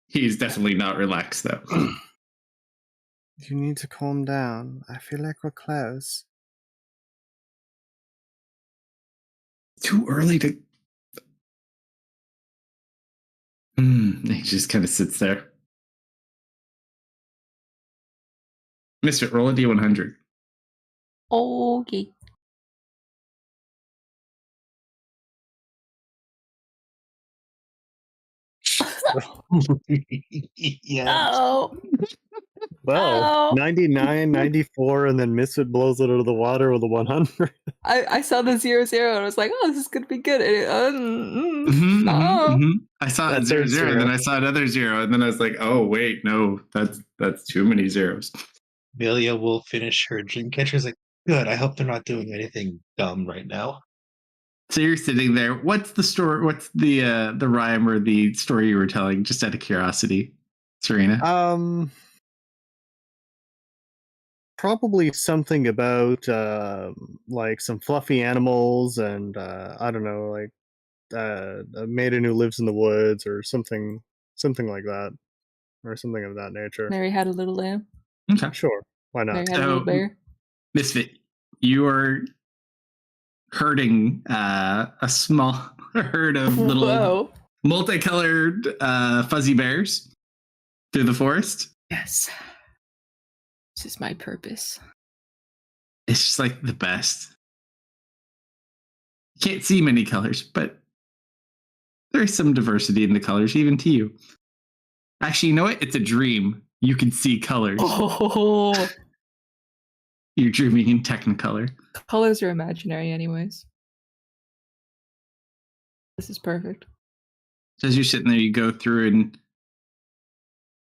He's definitely not relaxed though. You need to calm down. I feel like we're close. Too early to. He just kind of sits there. Misfit, roll a D100. Okay. Yeah. Oh, Well, Oh. 99, 94, and then Misfit blows it out of the water with a 100. I saw the 0 0 and I was like, oh, this is gonna be good. And it, I saw That a 0 third 0, zero. and then I saw another 0, and then I was like, oh wait, no, that's too many zeros. Amelia will finish her dream catcher's like, good, I hope they're not doing anything dumb right now. So you're sitting there. What's the story? What's the rhyme or the story you were telling? Just out of curiosity, Serena. Probably something about like some fluffy animals and I don't know, like a maiden who lives in the woods or something like that, or something of that nature. Mary had a little lamb. Okay. Sure, why not? Mary had a little bear. Misfit, you are herding a small herd of little Whoa. multicolored fuzzy bears through the forest. Yes. This is my purpose. It's just like the best. You can't see many colors, but there's some diversity in the colors, even to you. Actually, you know what? It's a dream. You can see colors. Oh, You're dreaming in Technicolor. colors are imaginary, anyways. This is perfect. So as you're sitting there, you go through, and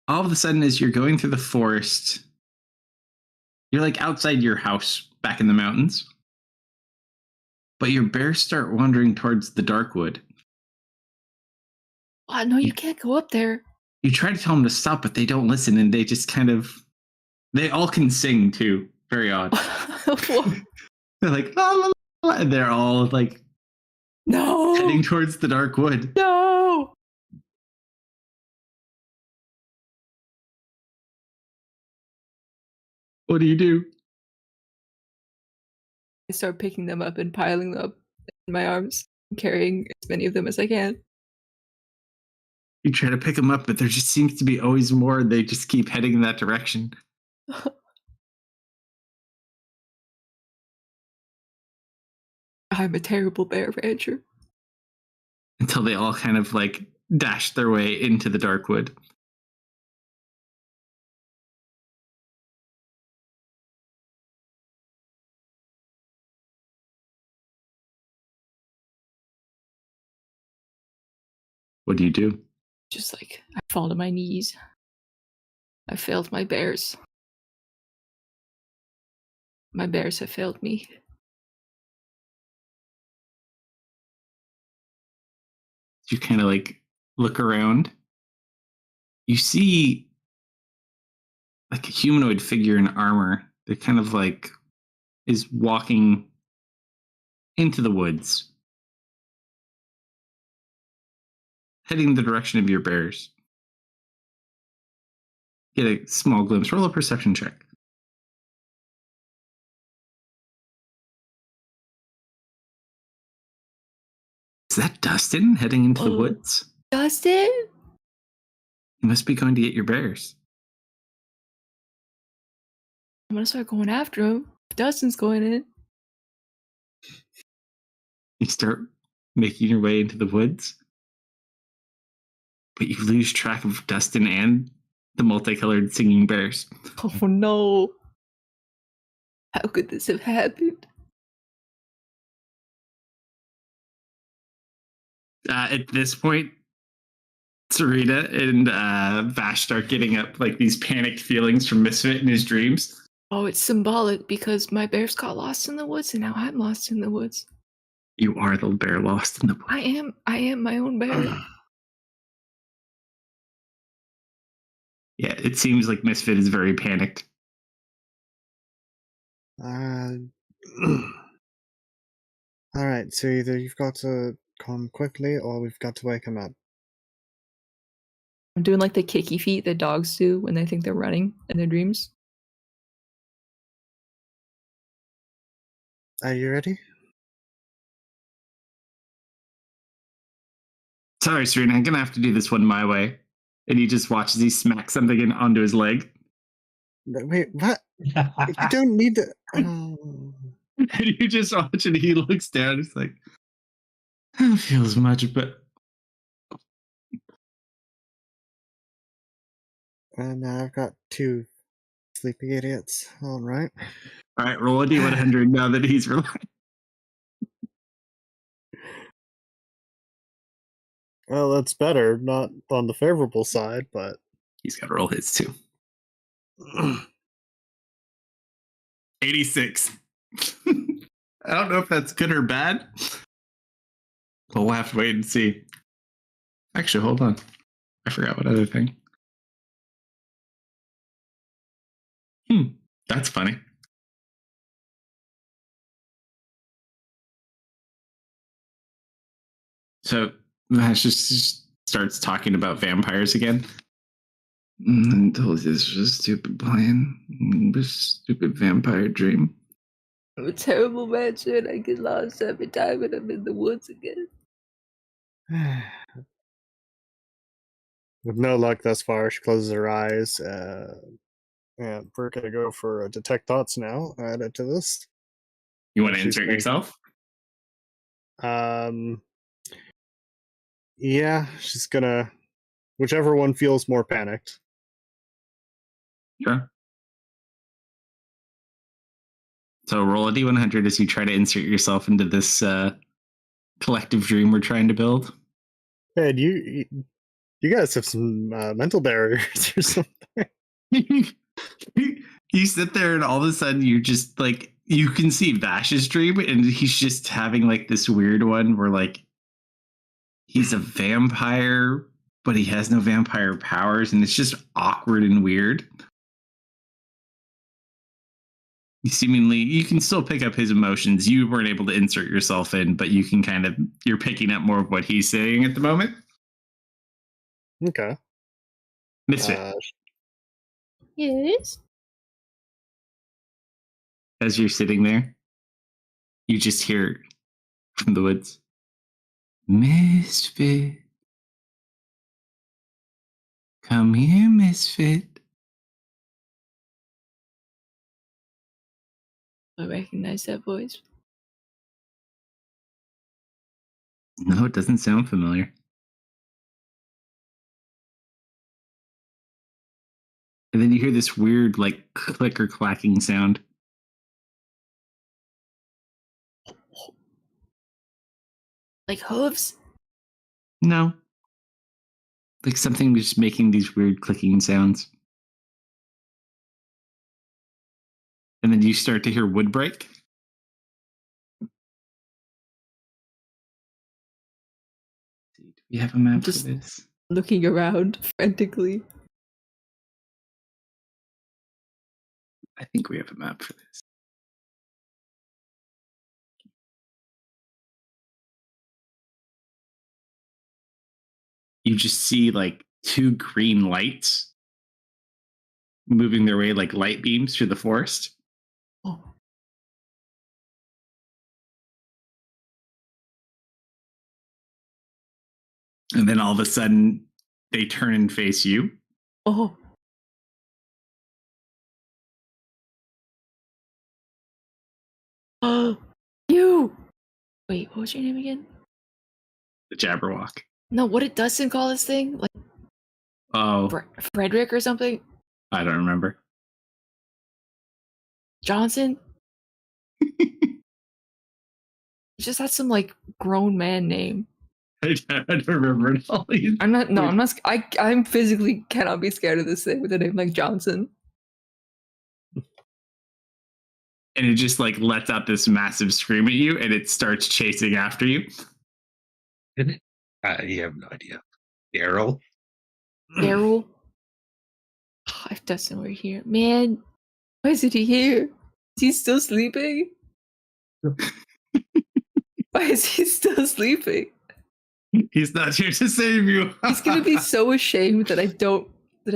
all of a sudden, as you're going through the forest, you're like outside your house back in the mountains. But your bears start wandering towards the dark wood. Oh, no, you can't go up there. You try to tell them to stop, but they don't listen, and they just kind of. They all can sing too. Very odd. They're like, la, la, la, and they're all like No. heading towards the dark wood. No. What do you do? I start picking them up and piling them up in my arms, carrying as many of them as I can. You try to pick them up, but there just seems to be always more. They just keep heading in that direction. I'm a terrible bear rancher. Until they all kind of like dash their way into the dark wood. What do you do? Just like, I fall to my knees. I failed my bears. My bears have failed me. You kind of like look around. You see like a humanoid figure in armor that kind of like is walking into the woods, heading the direction of your bears. Get a small glimpse. Roll a perception check. Is that Dustin heading into the woods? Dustin? He must be going to get your bears. I'm gonna start going after him. Dustin's going in. You start making your way into the woods, but you lose track of Dustin and the multicolored singing bears. Oh no. How could this have happened? At this point, Sarita and Vash start getting up like these panicked feelings from Misfit in his dreams. Oh, it's symbolic because my bears got lost in the woods and now I'm lost in the woods. You are the bear lost in the woods. I am my own bear. Yeah, it seems like Misfit is very panicked. All right, so either you've got to come quickly or we've got to wake him up. I'm doing like the kicky feet that dogs do when they think they're running in their dreams. Are you ready? Sorry, Serena, I'm gonna have to do this one my way. And he just watches he smack something onto his leg. Wait, what? You don't need to. Oh. And you just watch and he looks down. He's like, I don't feel as much, but And now I've got 2 sleepy idiots. All right. all right, roll a D100 now that he's relaxed. Well, that's better. Not on the favorable side, but He's got to roll his too. 86. I don't know if that's good or bad, but we'll have to wait and see. Actually, hold on. I forgot what other thing. That's funny. So Vash just starts talking about vampires again. I told you this was a stupid plan. This stupid vampire dream. I'm a terrible matcher and I get lost every time and I'm in the woods again. with no luck thus far, she closes her eyes. And we're going to go for detect thoughts now. Add it to this. You want to She's insert going- yourself? Yeah, she's gonna. Whichever one feels more panicked. Sure. So roll a D100 as you try to insert yourself into this collective dream we're trying to build. Hey, you guys have some mental barriers or something. You sit there and all of a sudden you're just like, you can see Vash's dream and he's just having like this weird one where like he's a vampire, but he has no vampire powers and it's just awkward and weird. You can still pick up his emotions. You weren't able to insert yourself in, but you can you're picking up more of what he's saying at the moment. Okay. Misfit, Yes? as you're sitting there, you just hear from the woods, Misfit. Come here, Misfit. I recognize that voice. No, it doesn't sound familiar. And then you hear this weird, like, clicker clacking sound. Like hooves? No. Like something just making these weird clicking sounds. And then you start to hear wood break. You have a map Just- for this? Looking around frantically. I think we have a map for this. You just see like two green lights moving their way like light beams through the forest. Oh. And then all of a sudden they turn and face you. Oh. Oh. You! Wait, what was your name again? The Jabberwock. No, what did Dustin call this thing? Like Oh, Frederick or something? I don't remember. Johnson? He just had some like grown man name. I don't remember it all. I'm not. No, I'm not. I'm physically cannot be scared of this thing with a name like Johnson. And it just like lets out this massive scream at you, and it starts chasing after you. Didn't it? You have no idea. Daryl? Daryl. If Dustin were here, man, why isn't he here? Is he still sleeping? Why is he still sleeping? He's not here to save you. He's gonna be so ashamed that I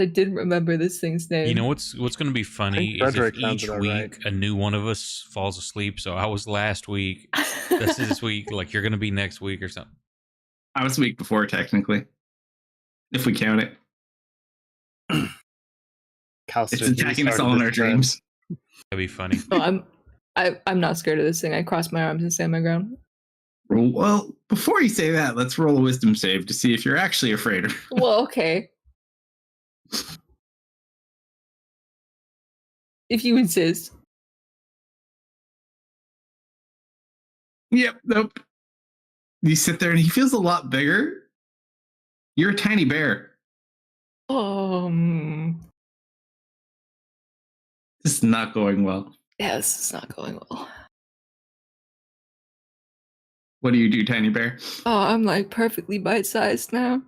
didn't remember this thing's name. You know what's going to be funny think is if Frederick sounds each about week right. a new one of us falls asleep. So I was last week, this is this week, like you're going to be next week or something. I was the week before, technically, if we count it. Kalsto, It's you attacking us started all in this our trend. dreams. That'd be funny. Oh, I'm not scared of this thing. I cross my arms and stand my ground. Well, before you say that, let's roll a wisdom save to see if you're actually afraid of her. Well, okay. If you insist. Yep, nope. You sit there and he feels a lot bigger. You're a tiny bear. This is not going well. Yeah, this is not going well. What do you do, tiny bear? Oh, I'm like perfectly bite-sized now.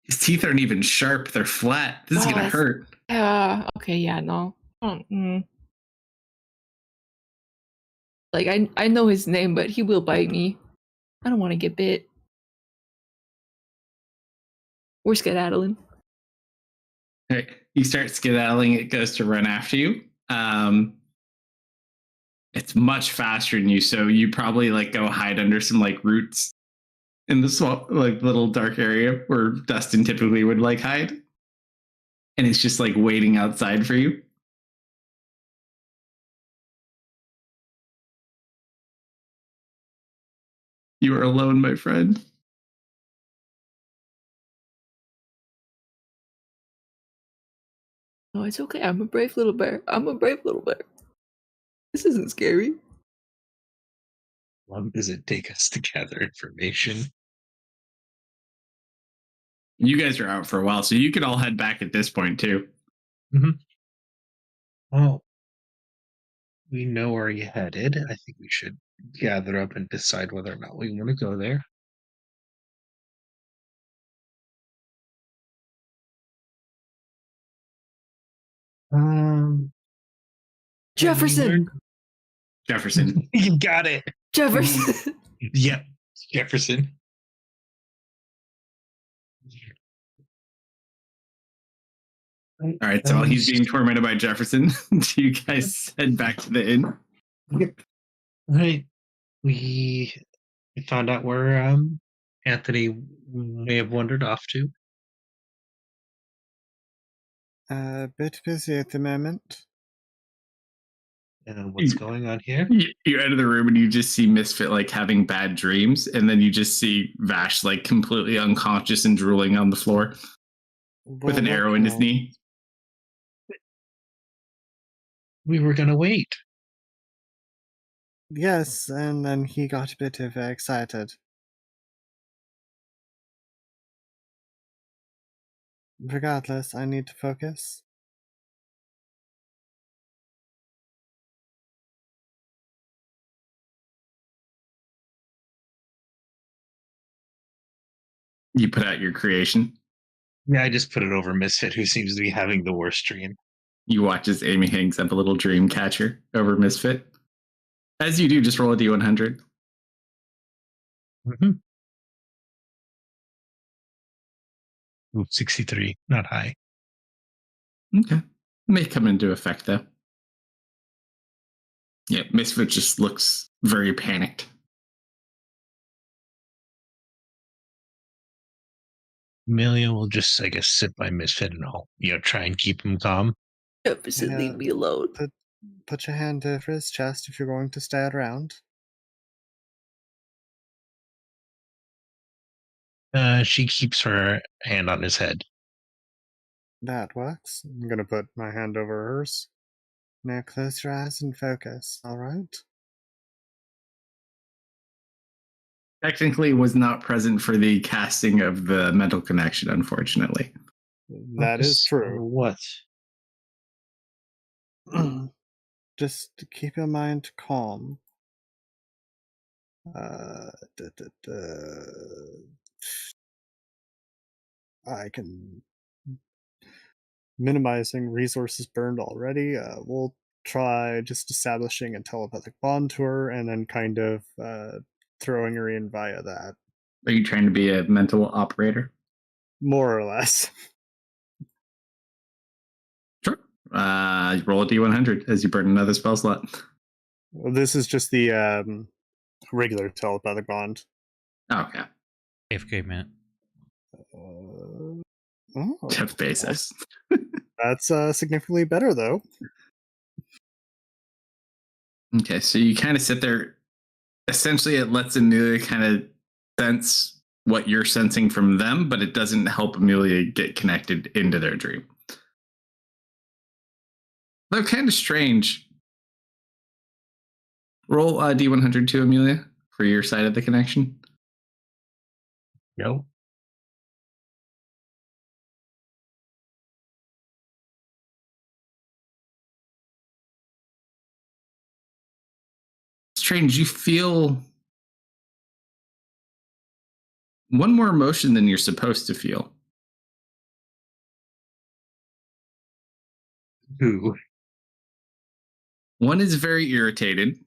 His teeth aren't even sharp. They're flat. This is Oh, going to that's- hurt. Yeah, okay, yeah, no. Like, I know his name, but he will bite me. I don't want to get bit. We're skedaddling. Okay. You start skedaddling. It goes to run after you. It's much faster than you, so you probably like go hide under some like roots in the swamp, like little dark area where Dustin typically would like hide. And it's just like waiting outside for you. You are alone, my friend. No, it's okay. I'm a brave little bear. I'm a brave little bear. This isn't scary. How long does it take us to gather information? You guys are out for a while, so you could all head back at this point too. Well, we know where you headed. I think we should gather up and decide whether or not we want to go there. Jefferson! Jefferson. You got it. Jefferson! Yep, Jefferson. All right, so while he's being tormented by Jefferson, do you guys head back to the inn? Right. We found out where Anthony may have wandered off to. A bit busy at the moment. And what's going on here? You enter the room and you just see Misfit like having bad dreams, and then you just see Vash like completely unconscious and drooling on the floor with an arrow in his knee. We were gonna wait. Yes, and then he got a bit excited. Regardless, I need to focus. You put out your creation. Yeah, I just put it over Misfit, who seems to be having the worst dream. You watch as Amy hangs up a little dream catcher over Misfit. As you do, just roll a d100. Mm-hmm. Ooh, 63, not high. Okay. May come into effect, though. Yeah, Misfit just looks very panicked. Amelia will just, I guess, sit by Misfit and all, try and keep him calm. Opposite, leave me alone. Put your hand over his chest if you're going to stay around. She keeps her hand on his head. That works. I'm gonna put my hand over hers. Now close your eyes and focus, alright? Technically was not present for the casting of the mental connection, unfortunately. That is Focus on true. What? Just keep your mind calm. I can minimizing resources burned already. We'll try just establishing a telepathic bond to her and then kind of throwing her in via that. Are you trying to be a mental operator? More or less. Sure. Roll a d100 as you burn another spell slot. Well, this is just the regular telepathic bond. Okay. AFK, man. Oh, Jeff Bezos. that's significantly better, though. Okay, so you kind of sit there. Essentially, it lets Amelia kind of sense what you're sensing from them, but it doesn't help Amelia get connected into their dream. They're kind of strange. Roll D100 to Amelia for your side of the connection. No. Strange, you feel one more emotion than you're supposed to feel. Ooh. One is very irritated.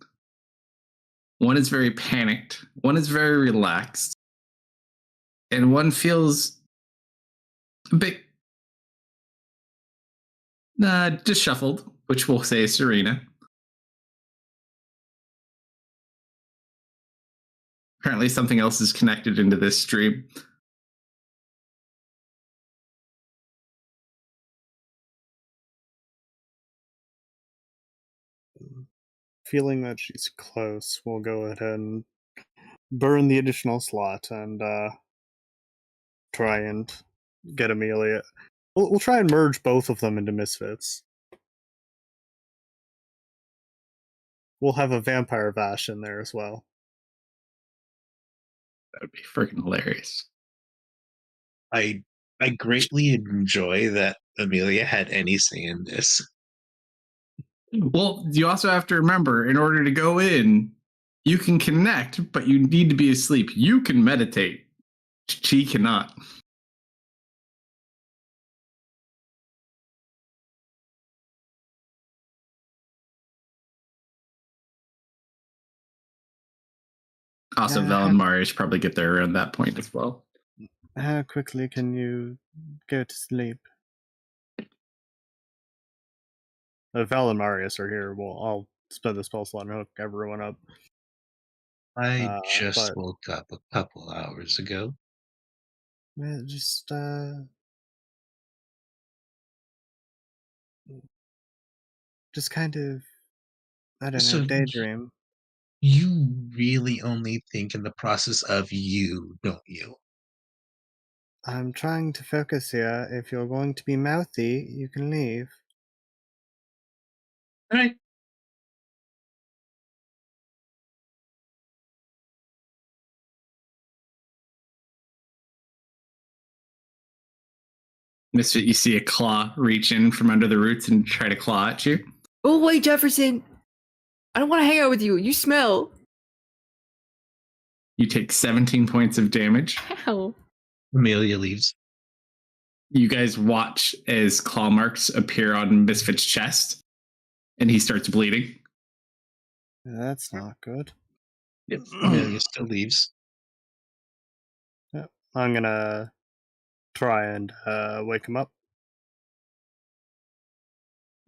One is very panicked. One is very relaxed. And one feels a bit disheveled, which we'll say is Serena. Apparently something else is connected into this stream. Feeling that she's close, we'll go ahead and burn the additional slot and try and get Amelia. We'll try and merge both of them into Misfits. We'll have a vampire Vash in there as well. That would be freaking hilarious. I greatly enjoy that Amelia had any say in this. Well, you also have to remember, in order to go in, you can connect, but you need to be asleep. You can meditate. She cannot. Also, Val and Mario should probably get there around that point as well. How quickly can you go to sleep? Val and Marius are here. Well, I'll spend the spell slot and hook everyone up. I just but- woke up a couple hours ago. Just kind of, I don't So know, daydream. You really only think in the process of you, don't you? I'm trying to focus here. If you're going to be mouthy, you can leave. All right. Misfit, you see a claw reach in from under the roots and try to claw at you. Oh wait, Jefferson! I don't want to hang out with you. You smell. You take 17 points of damage. Ow. Amelia leaves. You guys watch as claw marks appear on Misfit's chest, and he starts bleeding. That's not good. Yep. Amelia still leaves. Yep. I'm gonna try and wake him up.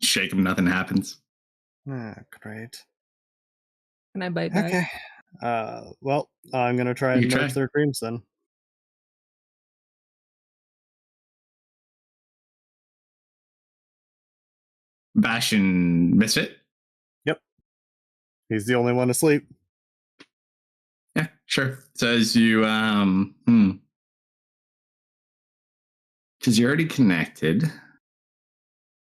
Shake him, nothing happens. Ah, great. Can I bite back? Okay. Well, I'm gonna try You and merge try. their dreams then. Bash and Misfit? Yep. He's the only one asleep. Yeah, sure. So as you, because you're already connected,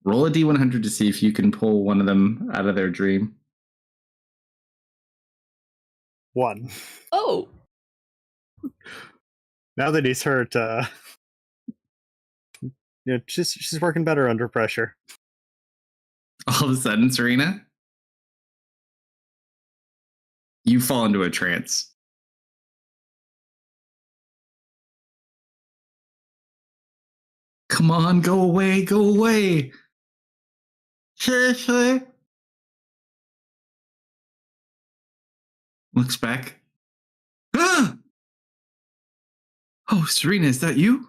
roll a D100 to see if you can pull one of them out of their dream. 1. Oh, Now that he's hurt, she's working better under pressure. All of a sudden, Serena, you fall into a trance. Come on, go away, go away. Seriously? Looks back. Ah! Oh, Serena, is that you?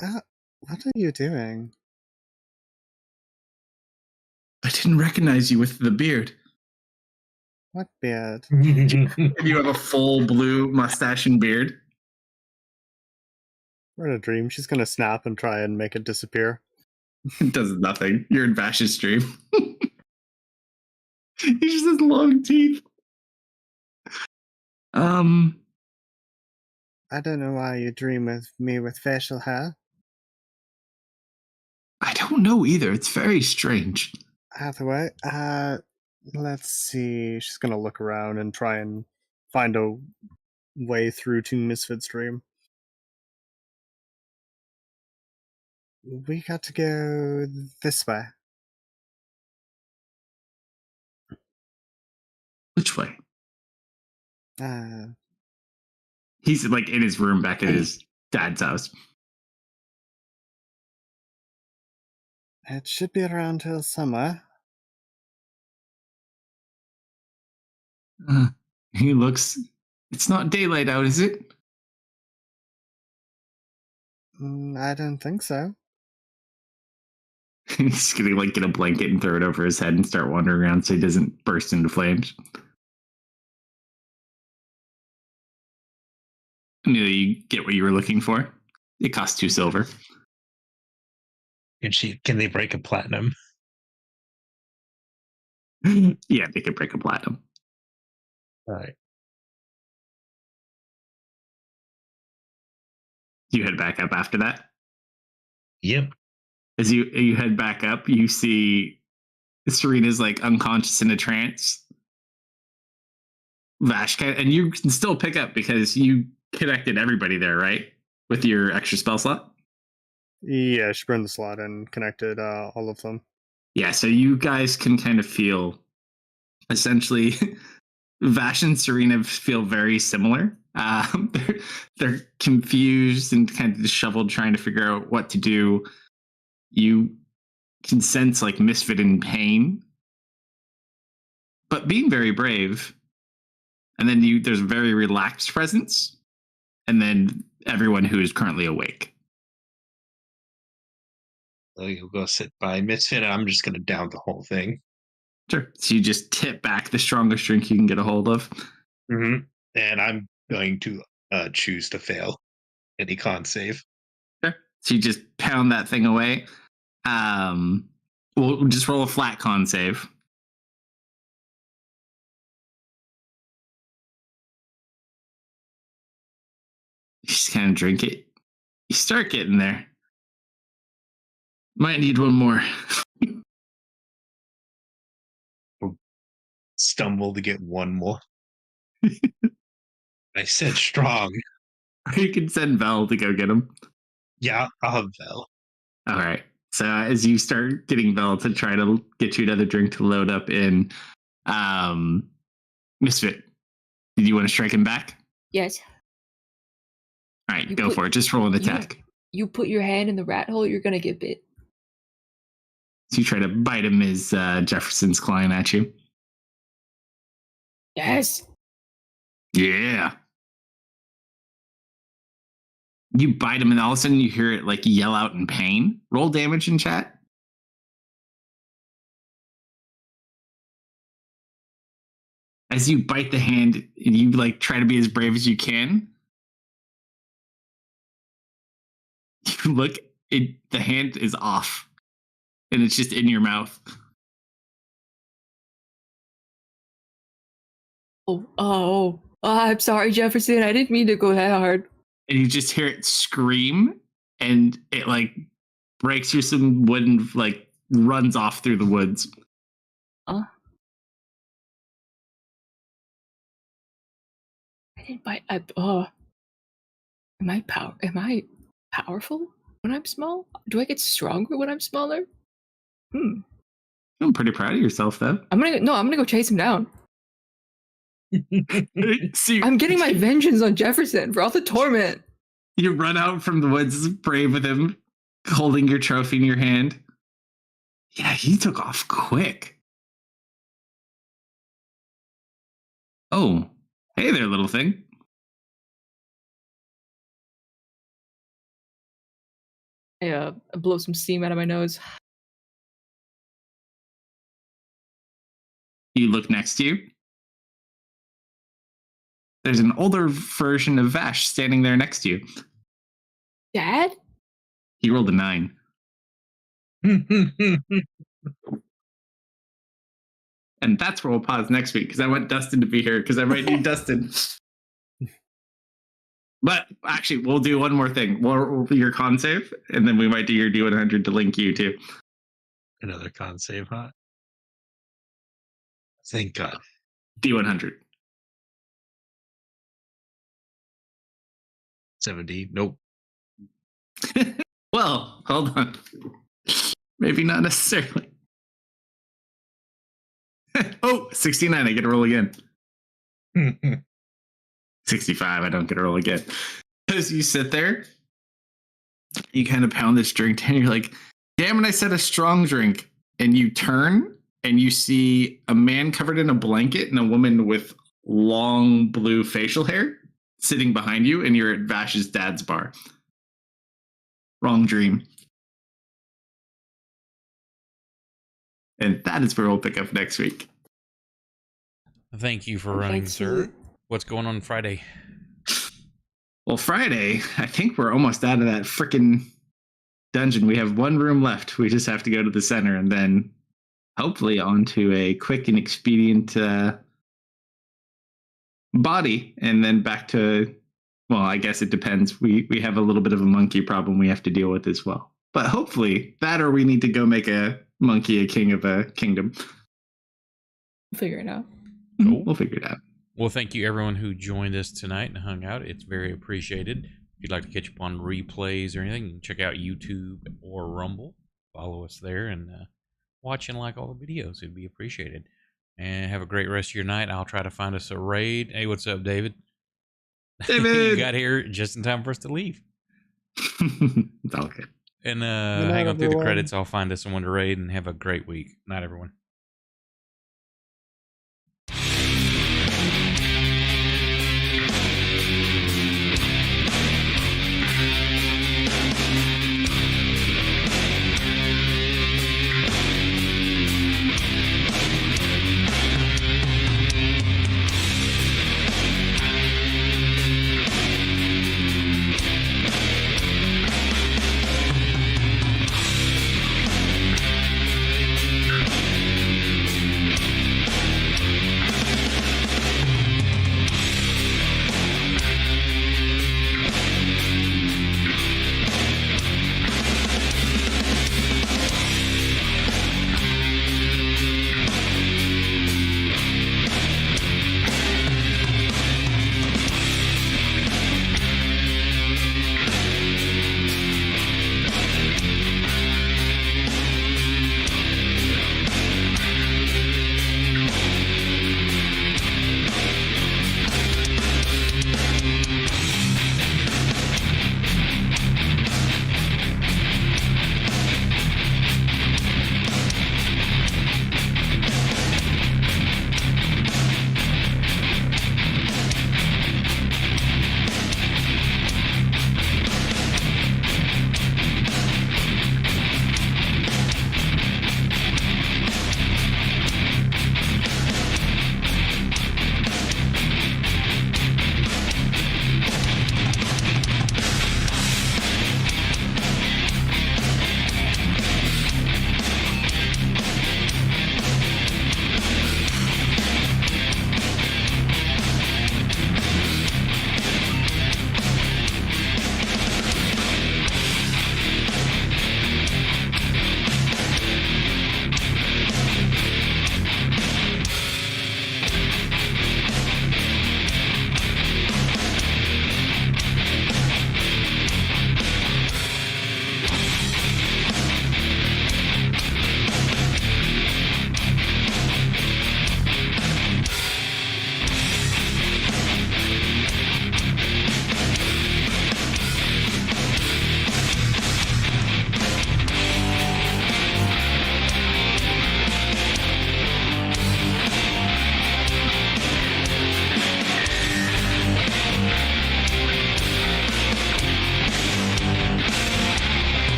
What are you doing? I didn't recognize you with the beard. What beard? You have a full blue mustache and beard. We're in a dream. She's gonna snap and try and make it disappear. It does nothing. You're in Vash's stream. He just has long teeth. I don't know why you dream of me with facial hair. I don't know either. It's very strange. Hathaway, let's see. She's gonna look around and try and find a way through to Misfit's dream. We got to go this way. Which way? Uh, He's like in his room back at his dad's house. it should be around here somewhere. He looks. It's not daylight out, is it? I don't think so. He's gonna like get a blanket and throw it over his head and start wandering around so he doesn't burst into flames. You get what you were looking for. It costs 2 silver. Can they break a platinum? Yeah, they could break a platinum. All right. You head back up after that. Yep. As you head back up, you see Serena's like unconscious in a trance. Vash, and you can still pick up because you connected everybody there, right? With your extra spell slot. Yeah, she burned the slot and connected all of them. Yeah, so you guys can kind of feel, essentially, Vash and Serena feel very similar. They're confused and kind of disheveled, trying to figure out what to do. You can sense like Misfit in pain, but being very brave. And then there's a very relaxed presence, and then everyone who is currently awake. So you'll go sit by Misfit, and I'm just going to down the whole thing. Sure. So you just tip back the strongest drink you can get a hold of. Mm-hmm. And I'm going to choose to fail any con save. Sure. So you just pound that thing away. We'll just roll a flat con save. You just kind of drink it. You start getting there. Might need one more. Stumble to get one more. I said strong. You can send Vel to go get him. Yeah, I'll have Vel. All right. So as you start getting Vel to try to get you another drink to load up in, Misfit, did you want to strike him back? yes. All right, You go put- for it. Just roll an you- attack. You put your hand in the rat hole, you're gonna get bit. So you try to bite him as Jefferson's clawing at you. Yes. Yeah. You bite him, and all of a sudden you hear it like yell out in pain. Roll damage in chat. As you bite the hand, and you like try to be as brave as you can. You look, the hand is off, and it's just in your mouth. Oh, I'm sorry, Jefferson. I didn't mean to go that hard. And you just hear it scream, and it like breaks through some wood and like runs off through the woods. I didn't bite. Am I powerful when I'm small? Do I get stronger when I'm smaller? I'm pretty proud of yourself, though. I'm gonna go chase him down. See, I'm getting my vengeance on Jefferson for all the torment. you run out from the woods, brave with him, holding your trophy in your hand. Yeah, he took off quick. Oh, hey there, little thing. I blow some steam out of my nose. You look next to you. There's an older version of Vash standing there next to you. Dad? He rolled a 9. And that's where we'll pause next week, because I want Dustin to be here, because I might need Dustin. But actually, we'll do one more thing. We'll do your con save, and then we might do your D100 to link you too. Another con save, huh? Thank God. D100. 70. Nope. Well, hold on. Maybe not necessarily. Oh, 69. I get to roll again. 65. I don't get to roll again. As you sit there, you kind of pound this drink and you're like, damn it, I said a strong drink. And you turn and you see a man covered in a blanket and a woman with long blue facial hair sitting behind you, and you're at Vash's dad's bar. Wrong dream. And that is where we'll pick up next week. Thank you for running, sir. What's going on Friday? Well, Friday, I think we're almost out of that freaking dungeon. We have one room left. We just have to go to the center and then hopefully onto a quick and expedient body, and then back to, well, I guess it depends. We have a little bit of a monkey problem we have to deal with as well. But hopefully that, or we need to go make a monkey a king of a kingdom. We'll figure it out. Cool. We'll figure it out. Well, thank you everyone who joined us tonight and hung out. It's very appreciated. If you'd like to catch up on replays or anything, you can check out YouTube or Rumble. Follow us there and watch and like all the videos. It'd be appreciated. And have a great rest of your night. I'll try to find us a raid. Hey, what's up, David? David! You got here just in time for us to leave. It's all good. And night, hang on through the everyone. credits. I'll find us someone to raid and have a great week. Night, everyone.